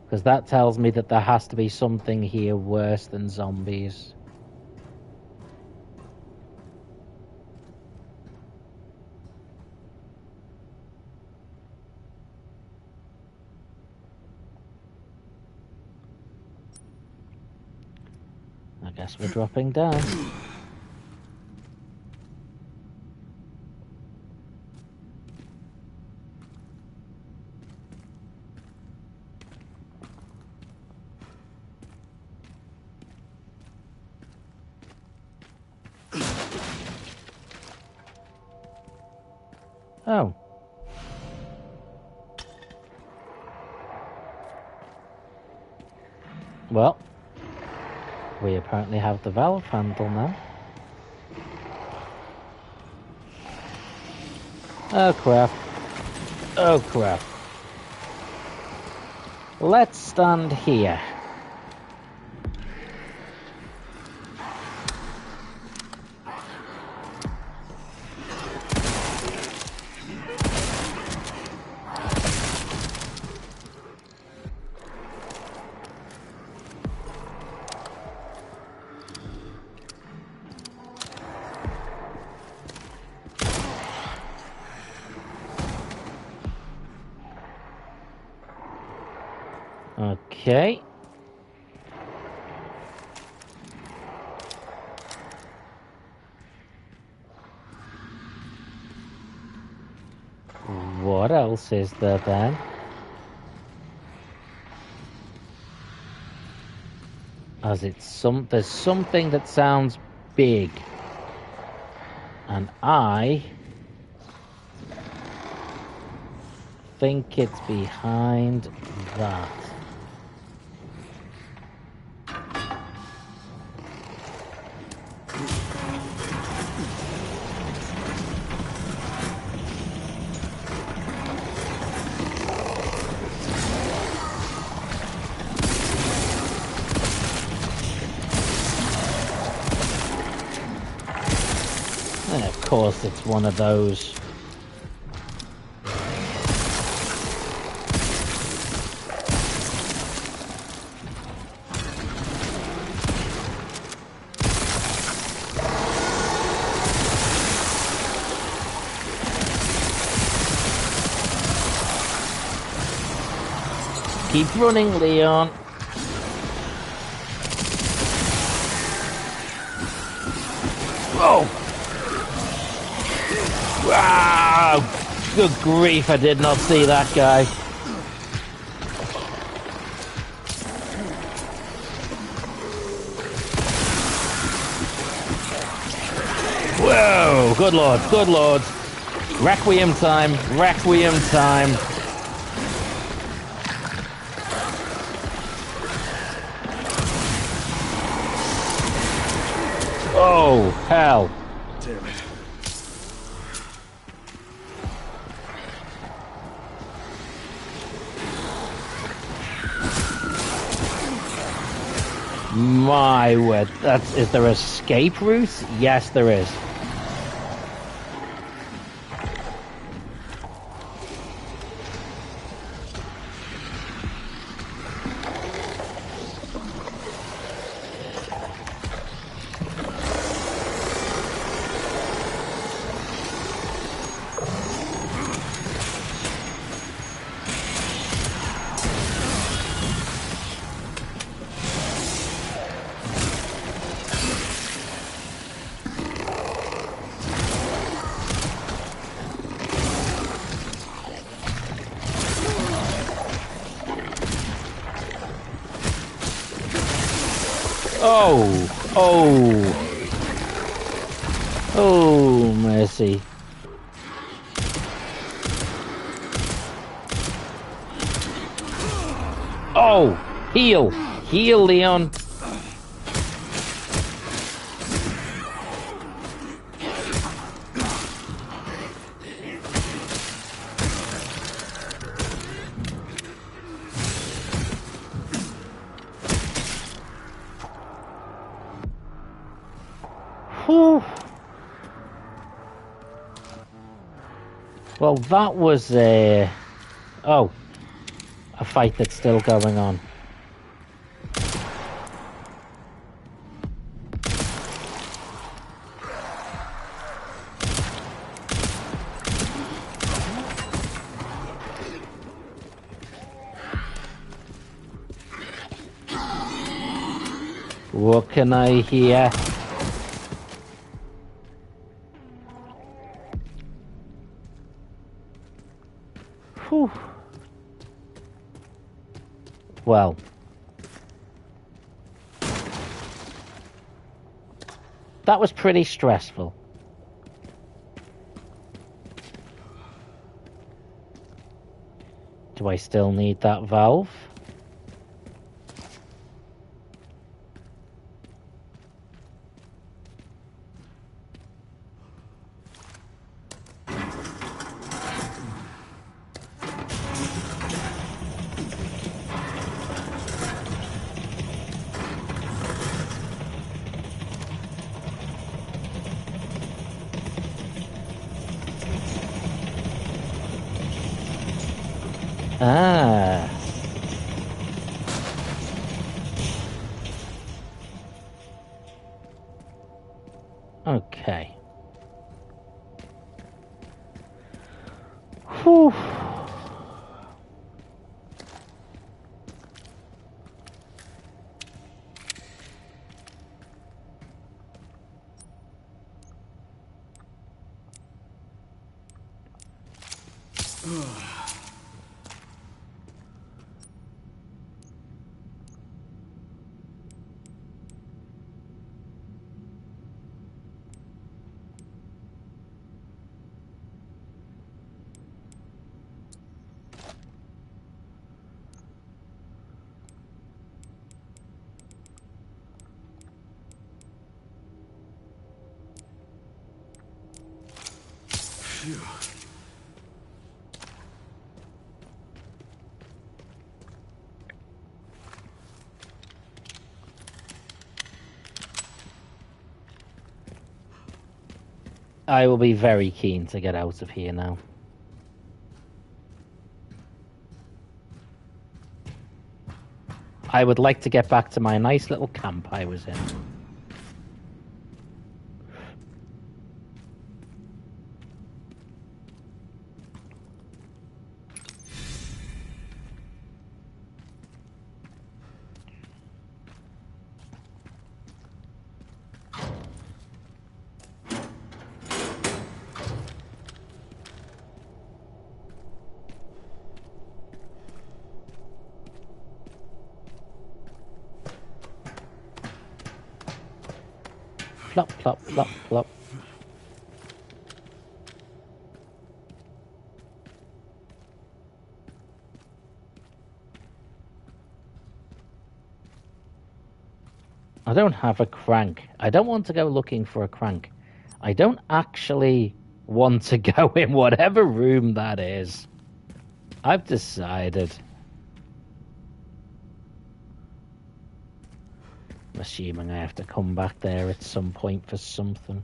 Because that tells me that there has to be something here worse than zombies. I guess we're dropping down. Oh. Well, we apparently have the valve handle now. Oh crap. Oh crap. Let's stand here. Okay. What else is there then? As there's something that sounds big. And I think it's behind that. And of course it's one of those. Keep running, Leon. Oh! Wow! Good grief, I did not see that guy. Whoa! Good lord, good lord. Requiem time, Requiem time. Oh, hell. Damn it. My word. Is there an escape route? Yes, there is. Oh, oh, oh, mercy. Oh, heal, heal, Leon. Whew. Well, that was a fight that's still going on. What can I hear? Whew. Well, that was pretty stressful. Do I still need that valve? Ah. Okay. Whew. Phew. I will be very keen to get out of here now. I would like to get back to my nice little camp I was in. Plop, plop, plop, plop. I don't have a crank. I don't want to go looking for a crank. I don't actually want to go in whatever room that is. I've decided. I'm assuming I have to come back there at some point for something.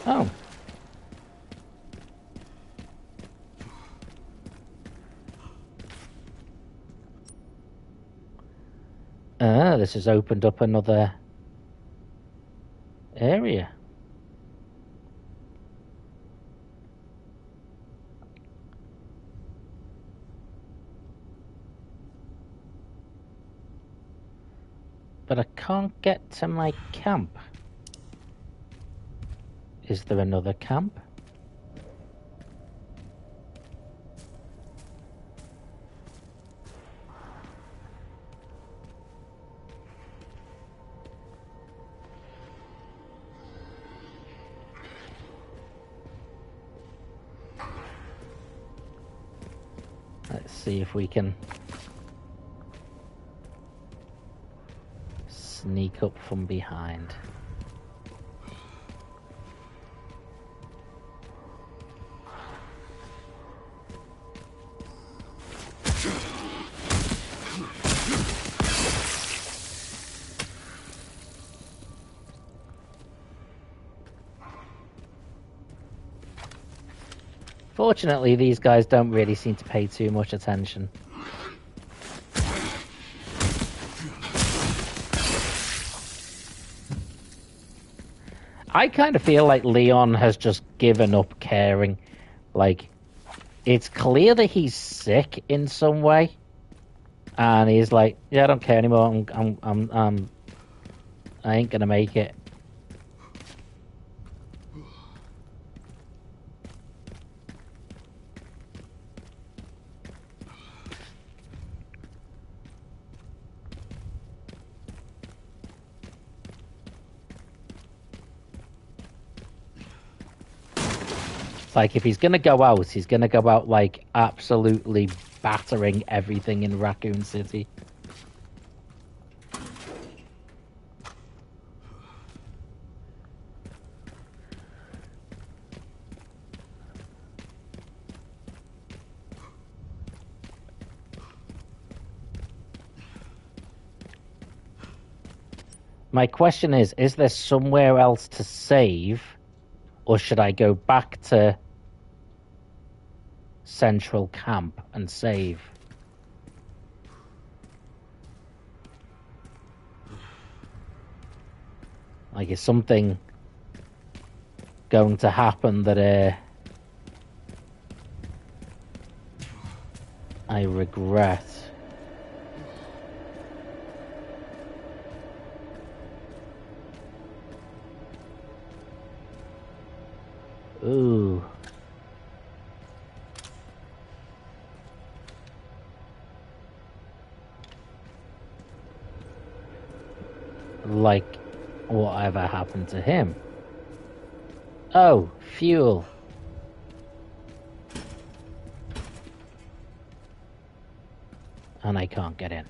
Oh. Ah, this has opened up another area. But I can't get to my camp. Is there another camp? Let's see if we can sneak up from behind. Fortunately, these guys don't really seem to pay too much attention. I kind of feel like Leon has just given up caring. Like, it's clear that he's sick in some way, and he's like, "Yeah, I don't care anymore. I ain't gonna make it." Like, if he's gonna go out, he's gonna go out, like, absolutely battering everything in Raccoon City. My question is there somewhere else to save, or should I go back to Central Camp and save? Like, is something going to happen that I regret? Ooh. Like, whatever happened to him? Oh, fuel. And I can't get in.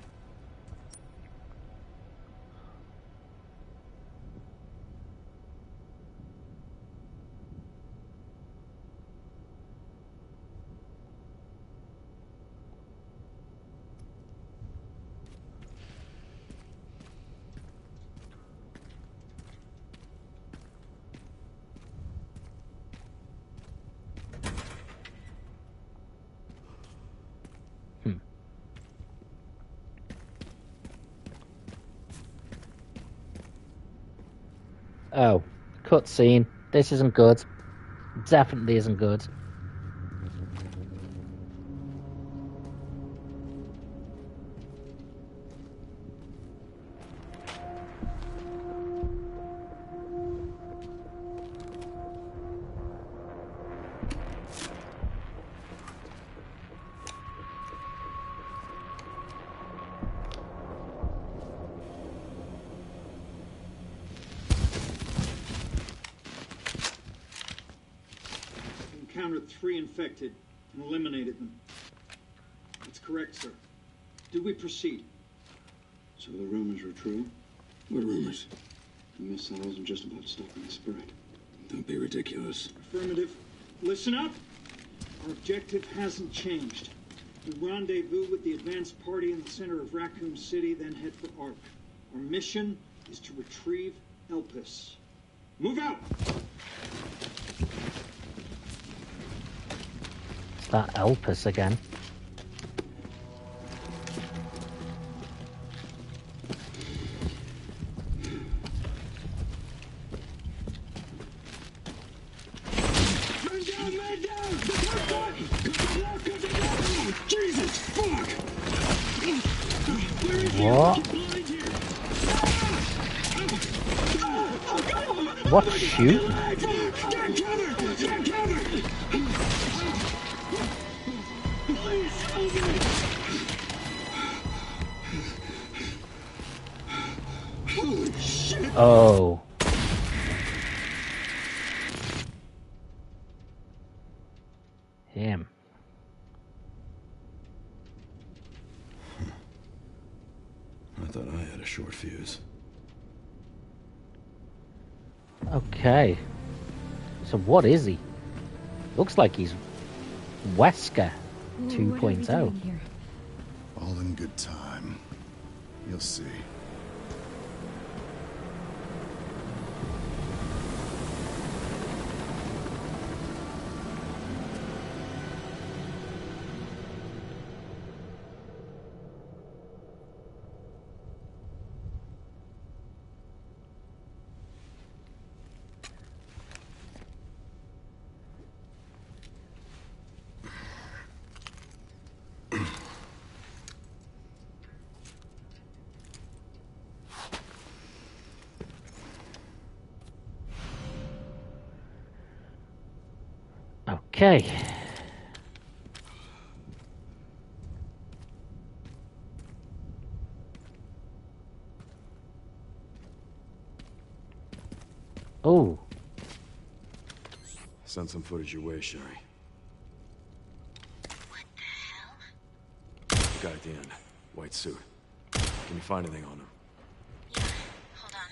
Oh, cutscene. This isn't good. Definitely isn't good. Encountered 3 infected and eliminated them. That's correct, sir. Do we proceed? So the rumors are true? What rumors? The missile wasn't just about stopping the spread. Don't be ridiculous. Affirmative. Listen up! Our objective hasn't changed. We rendezvous with the advanced party in the center of Raccoon City, then head for Ark. Our mission is to retrieve Elpis. Move out! It's that Elpis again. Man down! Jesus, fuck! What? What shooting? Oh. Him. I thought I had a short fuse. Okay. So what is he? Looks like he's Wesker 2.0. All in good time. You'll see. Okay. Oh. send some footage your way, Sherry. What the hell? The guy at the end. White suit. Can you find anything on him? Yeah, hold on.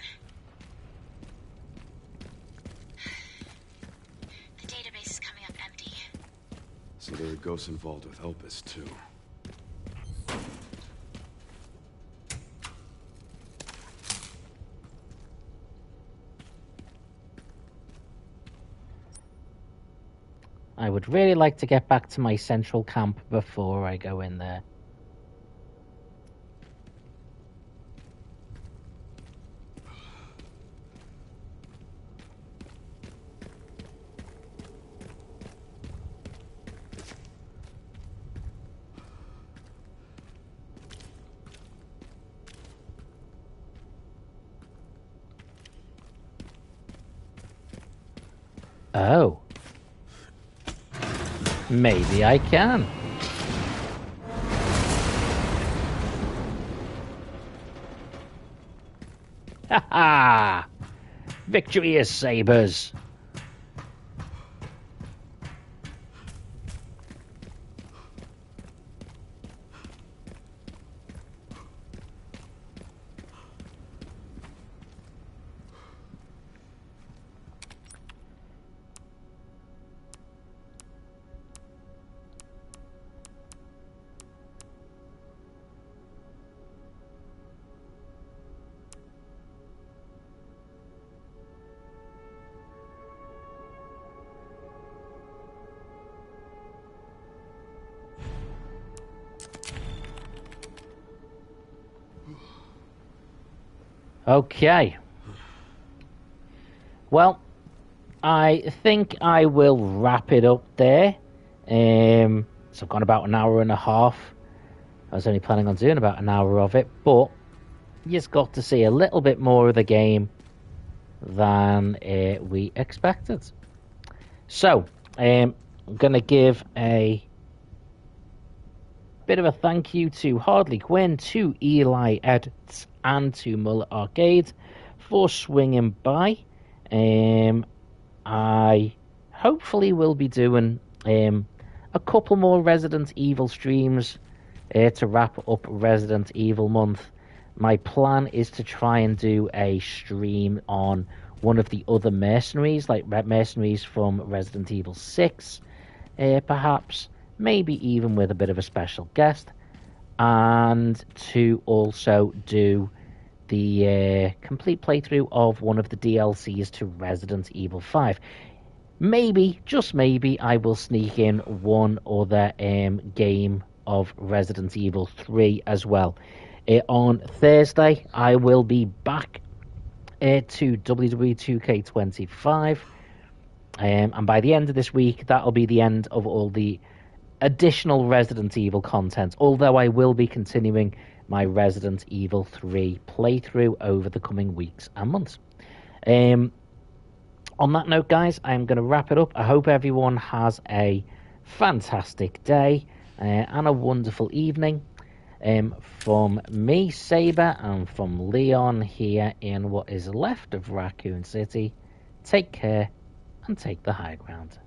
The database is coming up empty. So there are ghosts involved with Elpis, too. I would really like to get back to my central camp before I go in there. Oh. Maybe I can. Ha ha! Victory is sabers. Okay. Well, I think I will wrap it up there. So I've gone about an hour and a half. I was only planning on doing about an hour of it, but you just got to see a little bit more of the game than we expected. So, I'm going to give a bit of a thank you to Hardly Quinn, to Eli Edits, and to Mullet Arcade for swinging by. I hopefully will be doing a couple more Resident Evil streams to wrap up Resident Evil month. My plan is to try and do a stream on one of the other mercenaries, like mercenaries from Resident Evil 6, perhaps, maybe even with a bit of a special guest, and to also do the complete playthrough of one of the DLCs to Resident Evil 5. Maybe, just maybe, I will sneak in one other game of Resident Evil 3 as well. On Thursday, I will be back to WWE 2K25. And by the end of this week, that'll be the end of all the additional Resident Evil content, although I will be continuing my Resident Evil 3 playthrough over the coming weeks and months. On that note, guys, I'm going to wrap it up. I hope everyone has a fantastic day and a wonderful evening. From me, Saber, and from Leon here in what is left of Raccoon City, take care and take the high ground.